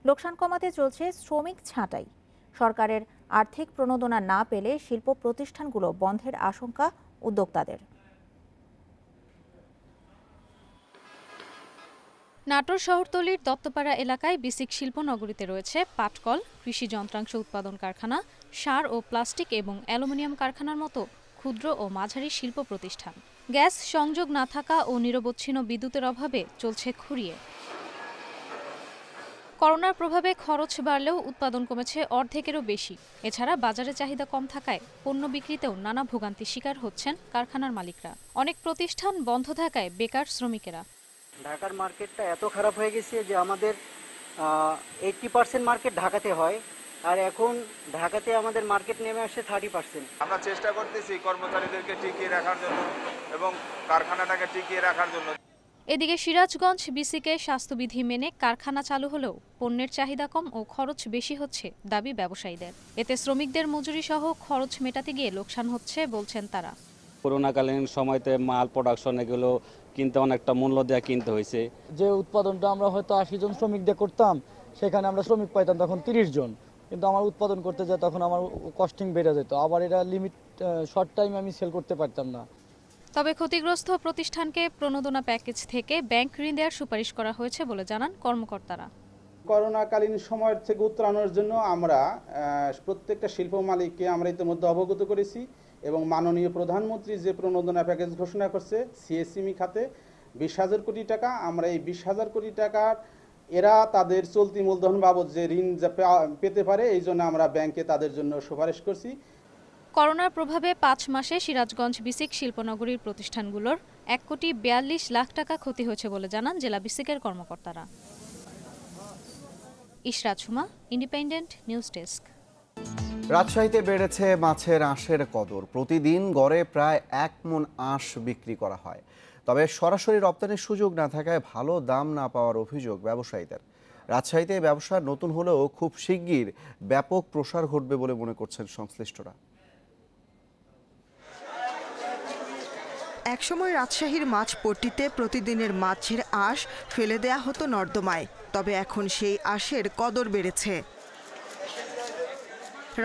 লোকসান কমাতে চলছে শ্রমিক ছাঁটাই। সরকারের আর্থিক প্রণোদনা না পেলে শিল্প প্রতিষ্ঠানগুলো বন্ধের আশঙ্কা উদ্যোক্তাদের। নাটোর শহরতলির দত্তপাড়া এলাকায় বিসিক শিল্পনগরীতে রয়েছে পাটকল, কৃষি যন্ত্রাংশ উৎপাদন কারখানা, সার ও প্লাস্টিক এবং অ্যালুমিনিয়াম কারখানার মতো ক্ষুদ্র ও মাঝারি শিল্প প্রতিষ্ঠান। গ্যাস সংযোগ না থাকা ও নিরবচ্ছিন্ন বিদ্যুতের অভাবে চলছে খুঁড়িয়ে। করোনার প্রভাবে খরচ বাড়লেও উৎপাদন কমেছে অর্ধেকেরও বেশি। এছাড়া বাজারে চাহিদা কম থাকায় পণ্য বিক্রিতেও নানা ভোগান্তির শিকার হচ্ছেন কারখানার মালিকরা। অনেক প্রতিষ্ঠান বন্ধ থাকায় বেকার শ্রমিকেরা। ঢাকার মার্কেটটা এত খারাপ হয়ে গেছে যে আমাদের 80% মার্কেট ঢাকাতে হয়, আর এখন ঢাকাতে আমাদের মার্কেট নেমে আসছে 30%। আমরা চেষ্টা করতেছি কর্মচারীদেরকে টিকিয়ে রাখার জন্য এবং কারখানাটাকে টিকিয়ে রাখার জন্য। এদিকে সিরাজগঞ্জ বিসিকে স্বাস্থ্যবিধি মেনে কারখানা চালু হলেও পণ্যের চাহিদা কম ও খরচ বেশি হচ্ছে দাবি ব্যবসায়ীদের। এতে শ্রমিকদের মজুরি সহ খরচ মেটাতে গিয়ে লোকসান হচ্ছে বলছেন তারা। করোনাকালীন সময়তে মাল প্রোডাকশন এগুলো কিনতে অনেকটা মূল্য দেওয়া কিনতে হয়েছে। যে উৎপাদনটা আমরা হয়তো 80 জন শ্রমিক দিয়ে করতাম, সেখানে আমরা শ্রমিক পাইতাম তখন 30 জন, কিন্তু আমার উৎপাদন করতে যায় তখন আমার কস্টিং বেড়ে যেত। আবার এটা লিমিট শর্ট টাইমে আমি সেল করতে পারতাম না। তবে ক্ষতিগ্রস্ত প্রতিষ্ঠানকে প্রণোদনা প্যাকেজ থেকে ব্যাংক ঋণ দেওয়ার সুপারিশ করা হয়েছে বলে জানান কর্মকর্তারা। করোনাকালীন সময়ের থেকে উত্তরণের জন্য আমরা প্রত্যেকটা শিল্প মালিককে আমরা ইতিমধ্যে অবগত করেছি এবং মাননীয় প্রধানমন্ত্রী যে প্রণোদনা প্যাকেজ ঘোষণা করছে সিএসএমই খাতে 20,000 কোটি টাকা, আমরা এই 20,000 কোটি টাকার এরা তাদের চলতি মূলধন বাবদ যে ঋণ পেতে পারে, এই জন্য আমরা ব্যাংকে তাদের জন্য সুপারিশ করছি। করোনার প্রভাবে 5 মাসে সিরাজগঞ্জ বিসিক শিল্পনগরীর প্রতিষ্ঠানগুলোর 1,42 লাখ টাকা ক্ষতি হয়েছে বলে জানান জেলা বিসিকের কর্মকর্তারা। Ishrat Suma, independent News desk. রাজশাহীতে বেড়েছে মাছের আঁশের কদর। প্রতিদিন গড়ে প্রায় 1 মণ আঁশ বিক্রি করা হয়। তবে সরাসরি রপ্তানির সুযোগ না থাকায় ভালো দাম না পাওয়ার অভিযোগ ব্যবসায়ীদের। রাজশাহীতে ব্যবসা নতুন হলেও খুব শিগগির ব্যাপক প্রসার ঘটবে বলে মনে করছেন সংশ্লিষ্টরা। একসময় রাজশাহীর মাছপট্টিতে প্রতিদিনের মাছের আঁশ ফেলে দেয়া হতো নর্দমায়, তবে এখন সেই আঁশের কদর বেড়েছে।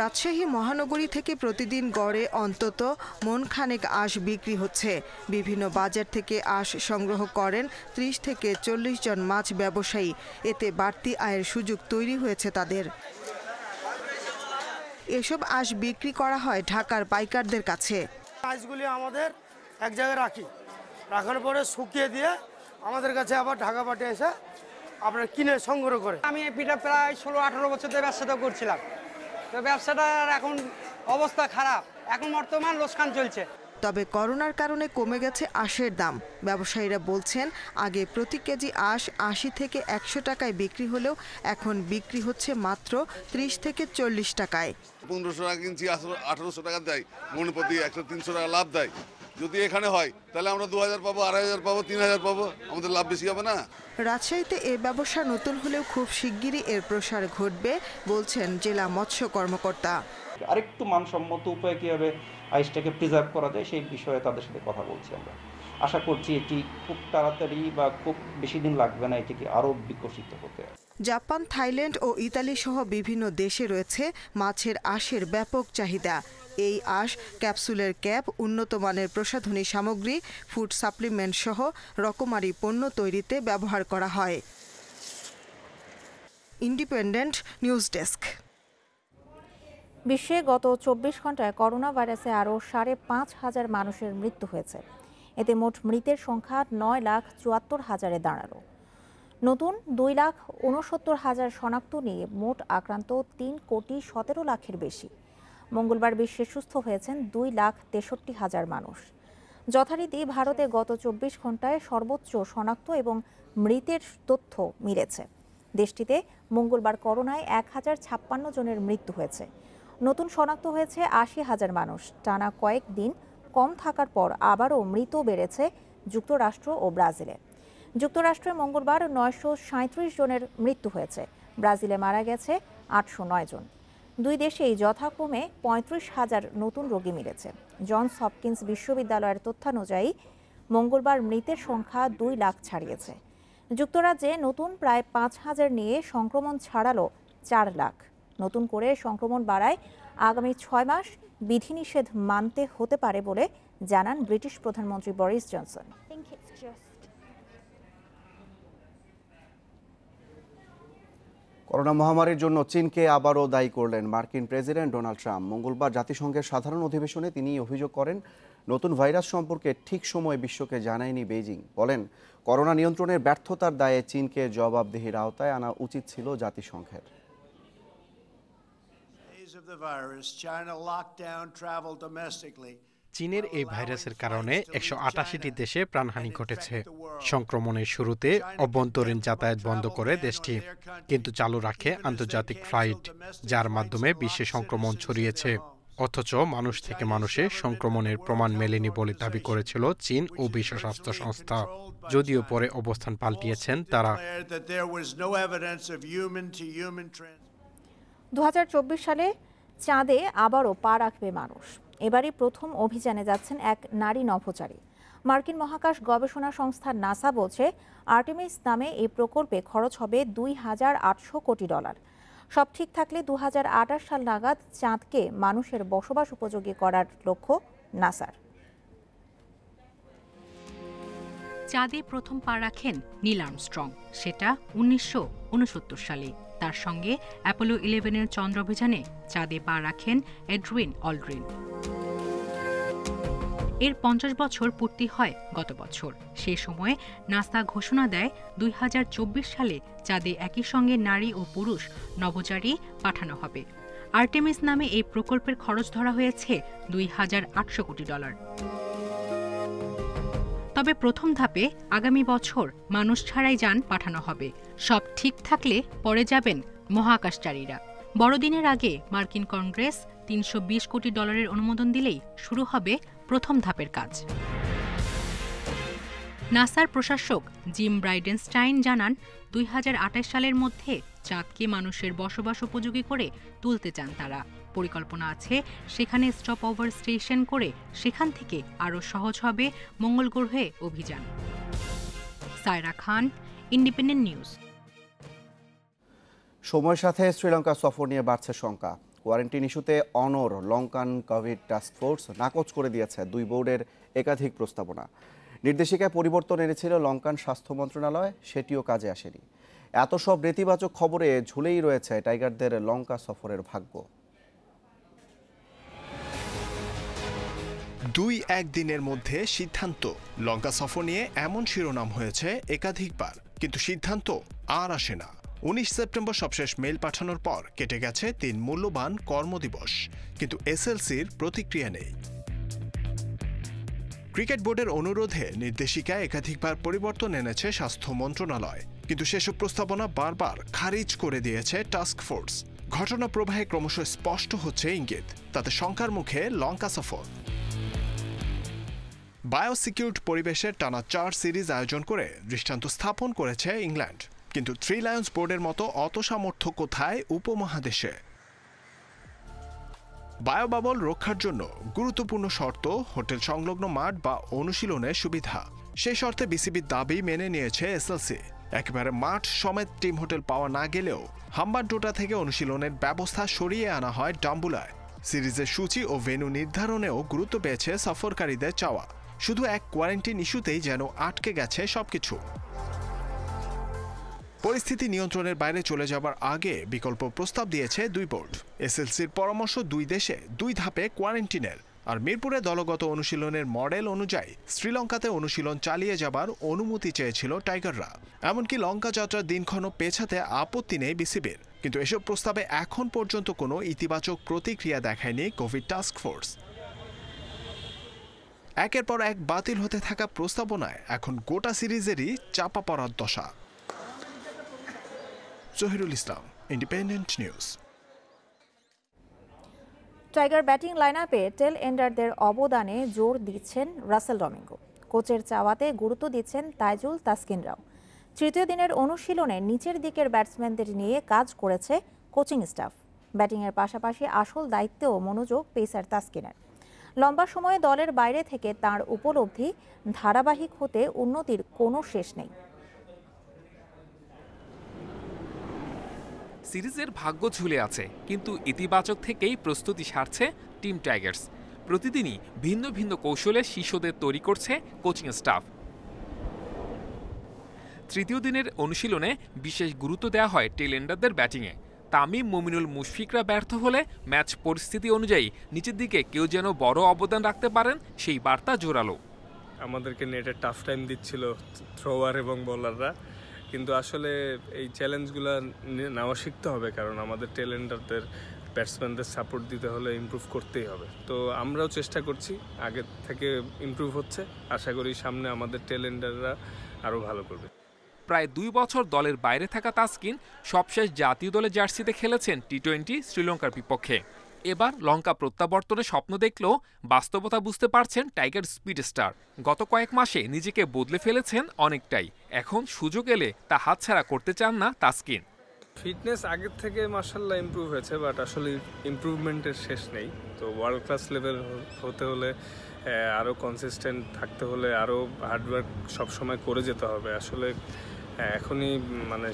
রাজশাহী মহানগরী থেকে প্রতিদিন গড়ে অন্তত মণখানেক আঁশ বিক্রি হচ্ছে। বিভিন্ন বাজার থেকে আঁশ সংগ্রহ করেন 30 থেকে 40 জন মাছ ব্যবসায়ী। এতে বাড়তি আয়ের সুযোগ তৈরি হয়েছে তাদের। এসব আঁশ বিক্রি করা হয় ঢাকার পাইকারদের কাছে। আঁশগুলি আমাদের এক জায়গায় রাখার পরে শুকিয়ে দিয়ে আমাদের কাছে আবার ঢাকা পাঠিয়ে এসে আপনার কিনে সংগ্রহ করে। আমি এই পিঠা প্রায় 16-18 বছর ধরে ব্যবসাটা করছিলাম, তো ব্যবসাটার এখন অবস্থা খারাপ, এখন বর্তমান লোকসান চলছে। তবে করোনার কারণে কমে গেছে আঁশের দাম। ব্যবসায়ীরা বলছেন আগে প্রতি কেজি আঁশ 80 থেকে 100 টাকায় বিক্রি হলেও এখন বিক্রি হচ্ছে মাত্র 30 থেকে 40 টাকায়। 1500 টাকা কিনছি, 1800 টাকা দেয়, মন প্রতি 100-300 টাকা লাভ দেয়। যদি এখানে হয় তাহলে আমরা 2000 পাবো, 2500 পাবো, 3000 পাবো, আমাদের লাভ বেশি হবে না। রাজশাহীতে এ ব্যবসা নতুন হলেও খুব শিগগিরই এর প্রসার ঘটবে বলছেন জেলা মৎস্য কর্মকর্তা। আরেকটু মানসম্মত উপায়ে কীভাবে আইসটাকে প্রিজার্ভ করা যায় সেই বিষয়ে তাদের সাথে কথা বলছি আমরা। আশা করছি এটি খুব তাড়াতাড়ি বা খুব বেশি দিন লাগবে না এটিকে আরও বিকশিত হতে। জাপান, থাইল্যান্ড ও ইতালি সহ বিভিন্ন দেশে রয়েছে মাছের আঁশের ব্যাপক চাহিদা। এই আঁশ ক্যাপসুলের ক্যাপ, উন্নত মানের প্রসাধনী সামগ্রী, ফুড সাপ্লিমেন্ট সহ রকমারি পণ্য তৈরিতে ব্যবহার করা হয়। Independent News desk. বিশ্বে গত 24 ঘন্টায় করোনা ভাইরাসে আরও 5,500 মানুষের মৃত্যু হয়েছে। এতে মোট মৃতের সংখ্যা 9,74,000-এ দাঁড়ালো। নতুন 2,69,000 শনাক্ত নিয়ে মোট আক্রান্ত 3,17,00,000-এর বেশি। মঙ্গলবার বিশ্বে সুস্থ হয়েছেন 2,63,000 মানুষ। যথারীতি ভারতে গত 24 ঘন্টায় সর্বোচ্চ শনাক্ত এবং মৃতের তথ্য মিলেছে। দেশটিতে মঙ্গলবার করোনায় 1,056 জনের মৃত্যু হয়েছে। নতুন শনাক্ত হয়েছে 80,000 মানুষ। টানা কয়েকদিন কম থাকার পর আবারও মৃত বেড়েছে যুক্তরাষ্ট্র ও ব্রাজিলে। যুক্তরাষ্ট্রে মঙ্গলবার 937 জনের মৃত্যু হয়েছে। ব্রাজিলে মারা গেছে 809 জন। দুই দেশেই যথাক্রমে 35,000 নতুন রোগী মিলেছে। জনস হপকিন্স বিশ্ববিদ্যালয়ের তথ্যানুযায়ী মঙ্গলবার মৃতের সংখ্যা 2 লাখ ছাড়িয়েছে। যুক্তরাজ্যে নতুন প্রায় 5,000 নিয়ে সংক্রমণ ছাড়ালো 4 লাখ। নতুন করে সংক্রমণ বাড়ায় আগামী 6 মাস বিধিনিষেধ মানতে হতে পারে বলে জানান ব্রিটিশ প্রধানমন্ত্রী বরিস জনসন। করোনা মহামারীর জন্য চীনকে আবারও দায়ী করলেন মার্কিন প্রেসিডেন্ট ডোনাল্ড ট্রাম্প। মঙ্গলবার জাতিসংঘের সাধারণ অধিবেশনে তিনি অভিযোগ করেন, নতুন ভাইরাস সম্পর্কে ঠিক সময়ে বিশ্বকে জানায়নি বেইজিং। বলেন, করোনা নিয়ন্ত্রণের ব্যর্থতার দায়ে চীনকে জবাবদিহির আওতায় আনা উচিত ছিল জাতিসংঘের। চীনের এই ভাইরাসের কারণে 188টি দেশে প্রাণহানি ঘটেছে। সংক্রমণের শুরুতে অভ্যন্তরীণ যাতায়াত বন্ধ করে দেশটি, কিন্তু চালু রাখে আন্তর্জাতিক ফ্লাইট, যার মাধ্যমে বিশ্বে সংক্রমণ ছড়িয়েছে। অথচ মানুষ থেকে মানুষে সংক্রমণের প্রমাণ মেলেনি বলে দাবি করেছিল চীন ও বিশ্ব স্বাস্থ্য সংস্থা। যদিও পরে অবস্থান পাল্টিয়েছেন তারা। 2024 সালে চাঁদে আবারও পা রাখবে মানুষ। এবারই প্রথম অভিযানে যাচ্ছেন এক নারী নভোচারী। মার্কিন মহাকাশ গবেষণা সংস্থা নাসা বলছে, আর্টেমিস নামে এই প্রকল্পে খরচ হবে $2,800 কোটি। সব ঠিক থাকলে 2028 সাল নাগাদ চাঁদকে মানুষের বসবাস উপযোগী করার লক্ষ্য নাসার। চাঁদে প্রথম পা রাখেন নীল আর্মস্ট্রং, সেটা 1969 সালে। তার সঙ্গে অ্যাপোলো 11-এর চন্দ্র অভিযানে চাঁদে পা রাখেন এডউইন অলড্রিন। এর 50 বছর পূর্তি হয় গত বছর। সে সময় নাসা ঘোষণা দেয় 2024 সালে চাঁদে একই সঙ্গে নারী ও পুরুষ নভোচারী পাঠানো হবে। আর্টেমিস নামে এই প্রকল্পের খরচ ধরা হয়েছে $2,800 কোটি। তবে প্রথম ধাপে আগামী বছর মানুষ ছাড়াই যান পাঠানো হবে। সব ঠিক থাকলে পরে যাবেন মহাকাশচারীরা। বড়দিনের আগে মার্কিন কংগ্রেস $320 কোটি অনুমোদন দিলেই শুরু হবে প্রথম ধাপের কাজ। নাসার প্রশাসক জিম ব্রাইডেনস্টাইন জানান, 2028 সালের মধ্যে চাঁদকে মানুষের বসবাস উপযোগী করে তুলতে চান তারা। পরিকল্পনা আছে সেখানে স্টপ ওভার স্টেশন করে সেখান থেকে আরও সহজ হবে মঙ্গল গ্রহে অভিযান। সায়রা খান, ইন্ডিপেন্ডেন্ট নিউজ। সময়ের সাথে শ্রীলঙ্কা সফর নিয়ে বাড়ছে শঙ্কা। কোয়ারেন্টিন ইস্যুতে অনর লঙ্কান কোভিড টাস্ক ফোর্স নাকচ করে দিয়েছে 2 বোর্ডের একাধিক প্রস্তাবনা। নির্দেশিকায় পরিবর্তন এনেছিল লঙ্কান স্বাস্থ্য মন্ত্রণালয়, সেটিও কাজে আসেনি। এত সব নেতিবাচক খবরে ঝুলেই রয়েছে টাইগারদের লঙ্কা সফরের ভাগ্য। 2-1 দিনের মধ্যে সিদ্ধান্ত। লঙ্কা সফর নিয়ে এমন শিরোনাম হয়েছে একাধিকবার, কিন্তু সিদ্ধান্ত আর আসে না। 19 সেপ্টেম্বর সবশেষ মেইল পাঠানোর পর কেটে গেছে 3 মূল্যবান কর্মদিবস, কিন্তু এসএলসির প্রতিক্রিয়া নেই। ক্রিকেট বোর্ডের অনুরোধে নির্দেশিকায় একাধিকবার পরিবর্তন এনেছে স্বাস্থ্য মন্ত্রণালয়, কিন্তু সেসব প্রস্তাবনা বারবার খারিজ করে দিয়েছে টাস্ক ফোর্স। ঘটনা প্রবাহে ক্রমশ স্পষ্ট হচ্ছে ইঙ্গিত, তাতে শঙ্কার মুখে লঙ্কা সফর। বায়োসিকিউরড পরিবেশের টানা 4 সিরিজ আয়োজন করে দৃষ্টান্ত স্থাপন করেছে ইংল্যান্ড, কিন্তু 3 লায়ন্স বোর্ডের মতো অত সামর্থ্য কোথায় উপমহাদেশে? বায়োবাবল রক্ষার জন্য গুরুত্বপূর্ণ শর্ত হোটেল সংলগ্ন মাঠ বা অনুশীলনের সুবিধা। সেই শর্তে বিসিবির দাবি মেনে নিয়েছে এসএলসি। একেবারে মাঠ সমেত টিম হোটেল পাওয়া না গেলেও হাম্বানটোটা থেকে অনুশীলনের ব্যবস্থা সরিয়ে আনা হয় ডাম্বুলায়। সিরিজের সূচি ও ভেন্যু নির্ধারণেও গুরুত্ব পেয়েছে সফরকারীদের চাওয়া। শুধু এক কোয়ারেন্টিন ইস্যুতেই যেন আটকে গেছে সবকিছু। পরিস্থিতি নিয়ন্ত্রণের বাইরে চলে যাবার আগে বিকল্প প্রস্তাব দিয়েছে 2 বোর্ড। এসএলসির পরামর্শ 2 দেশে 2 ধাপে কোয়ারেন্টিনের, আর মিরপুরে দলগত অনুশীলনের মডেল অনুযায়ী শ্রীলঙ্কাতে অনুশীলন চালিয়ে যাবার অনুমতি চেয়েছিল টাইগাররা। এমনকি লঙ্কা যাত্রার দিনক্ষণ পেছাতে আপত্তি নেই বিসিবির, কিন্তু এসব প্রস্তাবে এখন পর্যন্ত কোনো ইতিবাচক প্রতিক্রিয়া দেখায়নি কোভিড টাস্ক ফোর্স। একের পর এক বাতিল হতে থাকা প্রস্তাবনায় এখন গোটা সিরিজেরই চাপা পড়ার দশা। জহিরুল ইসলাম, ইন্ডিপেন্ডেন্ট নিউজ। টাইগার ব্যাটিং লাইনআপে টেল এন্ডারদের অবদানে জোর দিচ্ছেন রাসেল ডমিঙ্গো। কোচের চাওয়াতে গুরুত্ব দিচ্ছেন তাইজুল তাসকিনরাও। তৃতীয় দিনের অনুশীলনে নিচের দিকের ব্যাটসম্যানদের নিয়ে কাজ করেছে কোচিং স্টাফ। ব্যাটিংয়ের পাশাপাশি আসল দায়িত্বেও মনোযোগ পেসার তাসকিনের। লম্বা সময়ে দলের বাইরে থেকে তার উপলব্ধি ধারাবাহিক হতে উন্নতির কোনো শেষ নেই। সিরিজের ভাগ্য ঝুলে আছে, কিন্তু ইতিবাচক থেকেই প্রস্তুতি সারছে টিম টাইগার্স। প্রতিদিনই ভিন্ন ভিন্ন কৌশলে শিশুদের তৈরি করছে কোচিং স্টাফ। তৃতীয় দিনের অনুশীলনে বিশেষ গুরুত্ব দেওয়া হয় টেলেন্ডারদের ব্যাটিংয়ে। তামিম, মুমিনুল, মুশফিকরা ব্যর্থ হলে ম্যাচ পরিস্থিতি অনুযায়ী নিচের দিকে কেউ যেন বড় অবদান রাখতে পারেন, সেই বার্তা জোরালো। আমাদেরকে নেটে টাফ টাইম দিচ্ছিল থ্রোয়ার এবং বোলাররা, কিন্তু আসলে এই চ্যালেঞ্জগুলো নেওয়া শিখতে হবে, কারণ আমাদের টেলেন্ডারদের ব্যাটসম্যানদের সাপোর্ট দিতে হলে ইমপ্রুভ করতেই হবে। তো আমরাও চেষ্টা করছি, আগের থেকে ইমপ্রুভ হচ্ছে, আশা করি সামনে আমাদের টেলেন্ডাররা আরও ভালো করবে। প্রায় 2 বছর দলের বাইরে থাকা তাসকিন সবশেষ জাতীয় দলের জার্সিতে খেলেছেন টি-20 শ্রীলঙ্কার বিপক্ষে। এবার লঙ্কা প্রত্যাবর্তনের স্বপ্ন দেখলেও বাস্তবতা বুঝতে পারছেন টাইগার স্পিড স্টার। গত কয়েক মাসে নিজেকে বদলে ফেলেছেন অনেকটাই, এখন সুযোগ এলে তা হাতছাড়া করতে চান না তাসকিন। ফিটনেস আগের থেকে মাশাআল্লাহ ইমপ্রুভ হয়েছে, বাট আসলে ইমপ্রুভমেন্টের শেষ নেই। তো ওয়ার্ল্ড ক্লাস লেভেল হতে হলে, আরও কনসিস্টেন্ট থাকতে হলে, আরও হার্ডওয়ার্ক সবসময় করে যেতে হবে। আসলে এখনই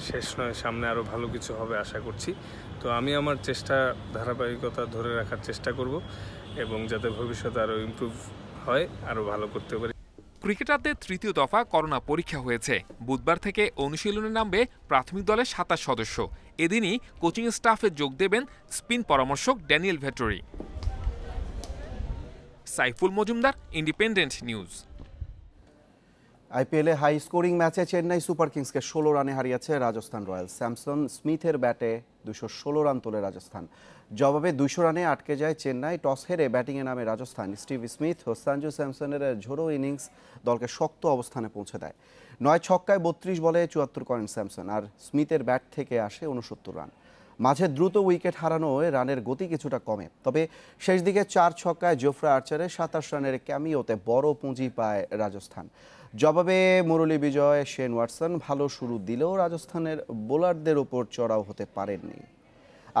শেষ নয়, সামনে আরও ভালো কিছু হবে আশা করছি। তো আমি আমার ধারাবাহিকতা ধরে রাখার চেষ্টা করব, এবং যাতে ভবিষ্যতে আরও ইমপ্রুভ হয়, আরও ভালো করতে পারি। ক্রিকেটারদের তৃতীয় দফা করোনা পরীক্ষা হয়েছে। বুধবার থেকে অনুশীলনে নামবে প্রাথমিক দলের 27 সদস্য। এদিনই কোচিং স্টাফে যোগ দেবেন স্পিন পরামর্শক Daniel Vettori. Saiful Majumdar, Independent News. আইপিএলে হাই স্কোরিং ম্যাচে চেন্নাই সুপার কিংসকে 16 রানে হারিয়েছে রাজস্থান রয়্যালস। স্যামসন স্মিথের ব্যাটে 216 রান তোলে রাজস্থান। জবাবে 200 রানে আটকে যায় চেন্নাই। টস হেরে ব্যাটিংয়ে নামে রাজস্থান। স্টিভ স্মিথ ও সঞ্জু স্যামসনের ঝোড়ো ইনিংস দলকে শক্ত অবস্থানে পৌঁছে দেয়। 9 ছক্কায় 32 বলে 74 করেন স্যামসন, আর স্মিথের ব্যাট থেকে আসে 69 রান। মাঝে দ্রুত উইকেট হারানোয় রানের গতি কিছুটা কমে, তবে শেষ দিকে 4 ছক্কায় জোফরা আর্চারের 27 রানের ক্যামিওতে বড় পুঁজি পায় রাজস্থান। জবাবে মুরলী বিজয়, শেন ওয়াটসন ভালো শুরু দিলেও রাজস্থানের বোলারদের ওপর চড়াও হতে পারেননি।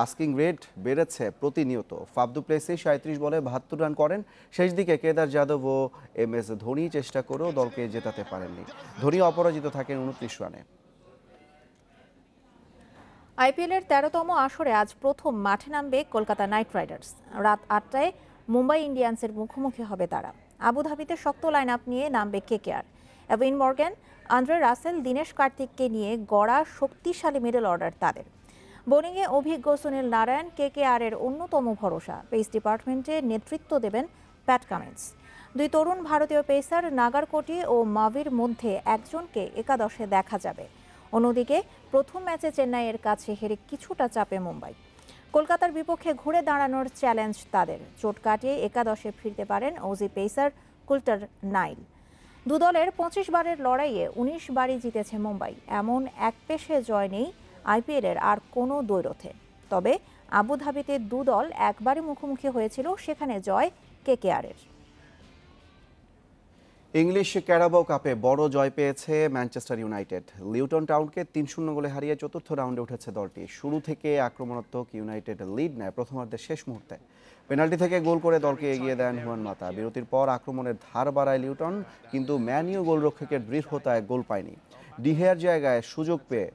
আস্কিং রেট বেড়েছে প্রতিনিয়ত। ফাফ দু প্লেসি 37 বলে 72 রান করেন। শেষ দিকে কেদার যাদব ও MS ধোনি চেষ্টা করেও দলকে জেতাতে পারেননি। ধোনি অপরাজিত থাকেন 29 রানে। আইপিএলের 13তম আসরে আজ প্রথম মাঠে নামবে কলকাতা নাইট রাইডার্স। রাত 8টায় মুম্বাই ইন্ডিয়ান্সের মুখোমুখি হবে তারা। আবুধাবিতে শক্ত লাইন আপ নিয়ে নামবে KKR। Eoin Morgan, Andre Russell, Dinesh কার্তিককে নিয়ে গড়া শক্তিশালী মিডল অর্ডার তাদের। বোলিংয়ে অভিজ্ঞ সুনীল নারায়ণ KKR এর অন্যতম ভরসা। পেস ডিপার্টমেন্টে নেতৃত্ব দেবেন প্যাট কামিন্স। 2 তরুণ ভারতীয় পেসার নাগারকোটি ও মাভির মধ্যে একজনকে একাদশে দেখা যাবে। অন্যদিকে প্রথম ম্যাচে চেন্নাইয়ের কাছে হেরে কিছুটা চাপে মুম্বাই। কলকাতার বিপক্ষে ঘুরে দাঁড়ানোর চ্যালেঞ্জ তাদের। চোট কাটিয়ে একাদশে ফিরতে পারেন অজি পেসার কুল্টার নাইল। দু দলের 25 বারের লড়াইয়ে 19 বারই জিতেছে মুম্বাই। এমন এক পেশে জয় নেই আইপিএলের আর কোনো দ্বৈরথে। তবে আবুধাবিতে 2 দল একবারই মুখোমুখি হয়েছিল, সেখানে জয় KKR এর। ইংলিশ ক্যারাবাও কাপে বড় জয় পেয়েছে ম্যানচেস্টার ইউনাইটেড। লিউটন টাউনকে 3-0 গোলে হারিয়ে চতুর্থ রাউন্ডে উঠেছে দলটি। শুরু থেকে আক্রমণাত্মক ইউনাইটেড লিড নেয় প্রথমার্ধের শেষ মুহূর্তে। পেনাল্টি থেকে গোল করে দলকে এগিয়ে দেন হুয়ান মাতা। বিরতির পর আক্রমণের ধার বাড়ায় লিউটন, কিন্তু ম্যানিউ গোলরক্ষকের দৃঢ়তায় গোল পায়নি। ডিহেয়ার জায়গায় সুযোগ পেয়ে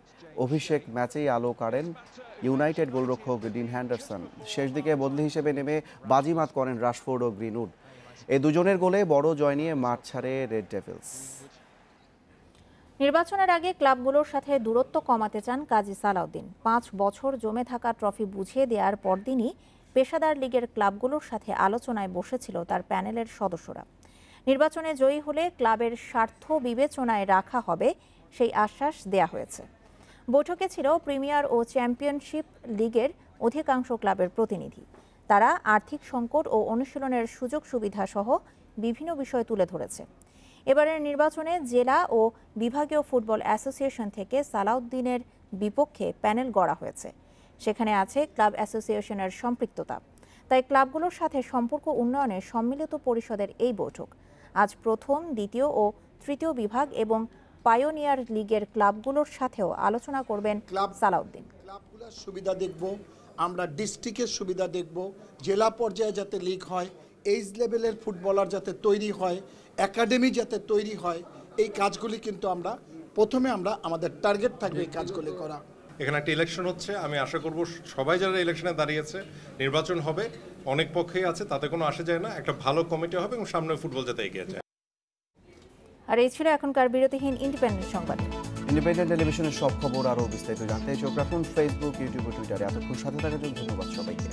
অভিষেক ম্যাচেই আলো কাড়েন ইউনাইটেড গোলরক্ষক ডিন হ্যান্ডারসন। শেষ দিকে বদলি হিসেবে নেমে বাজিমাত করেন রাশফোর্ড ও গ্রিনউড। এই দুজনের গোলে বড় জয় নিয়ে মাঠ ছাড়ে রেড ডেভিলস। নির্বাচনের আগে ক্লাবগুলোর সাথে দূরত্ব কমাতে চান কাজী সালাউদ্দিন। 5 বছর জমে থাকা ট্রফি বুঝিয়ে দেওয়ার পরদিনই পেশাদার লীগের ক্লাবগুলোর সাথে আলোচনায় বসেছিল তার প্যানেলের সদস্যরা। নির্বাচনে জয়ী হলে ক্লাবের স্বার্থ বিবেচনায় রাখা হবে, সেই আশ্বাস দেয়া হয়েছে। বৈঠকে ছিল প্রিমিয়ার ও চ্যাম্পিয়নশিপ লিগের অধিকাংশ ক্লাবের প্রতিনিধি। তারা আর্থিক সংকট ও অনুশীলনের সুযোগ সুবিধা সহ বিভিন্ন বিষয় তুলে ধরেছে। এবারের নির্বাচনে জেলা ও বিভাগীয় ফুটবল অ্যাসোসিয়েশন থেকে সালাউদ্দিনের বিপক্ষে প্যানেল গড়া হয়েছে। সেখানে আছে ক্লাব অ্যাসোসিয়েশনের সম্পৃক্ততা। তাই ক্লাবগুলোর সাথে সম্পর্ক উন্নয়নে সম্মিলিত পরিষদের এই বৈঠক। আজ প্রথম, দ্বিতীয় ও তৃতীয় বিভাগ এবং পায়োনিয়ার লিগের ক্লাবগুলোর সাথেও আলোচনা করবেন সালাউদ্দিন। ক্লাবগুলোর সুবিধা দেখব, আমরা ডিস্ট্রিক্টের সুবিধা দেখব, জেলা পর্যায়ে যাতে লিগ হয়, এইজ লেভেলের ফুটবলার যাতে তৈরি হয়, একাডেমি যাতে তৈরি হয়, এই কাজগুলি কিন্তু আমরা প্রথমে আমাদের টার্গেট থাকবে এই কাজগুলি করা। এখানে একটা ইলেকশন হচ্ছে, আমি আশা করব সবাই যারা ইলেকশনে দাঁড়িয়েছে, নির্বাচন হবে, অনেক পক্ষেই আছে, তাতে কোনো আসে যায় না, একটা ভালো কমিটি হবে এবং সামনে ফুটবল যাতে এগিয়ে যায়। আর এই ছিল এখনকার বিরতিহীন ইন্ডিপেন্ডেন্ট সংবাদ। ইন্ডিপেন্ডেন্ট টেলিভিশনের সব খবর আরও বিস্তারিত জানতে চোখ রাখুন ফেসবুক, ইউটিউব ও টুইটারে। এতক্ষণ সাথে থাকার জন্য ধন্যবাদ সবাইকে।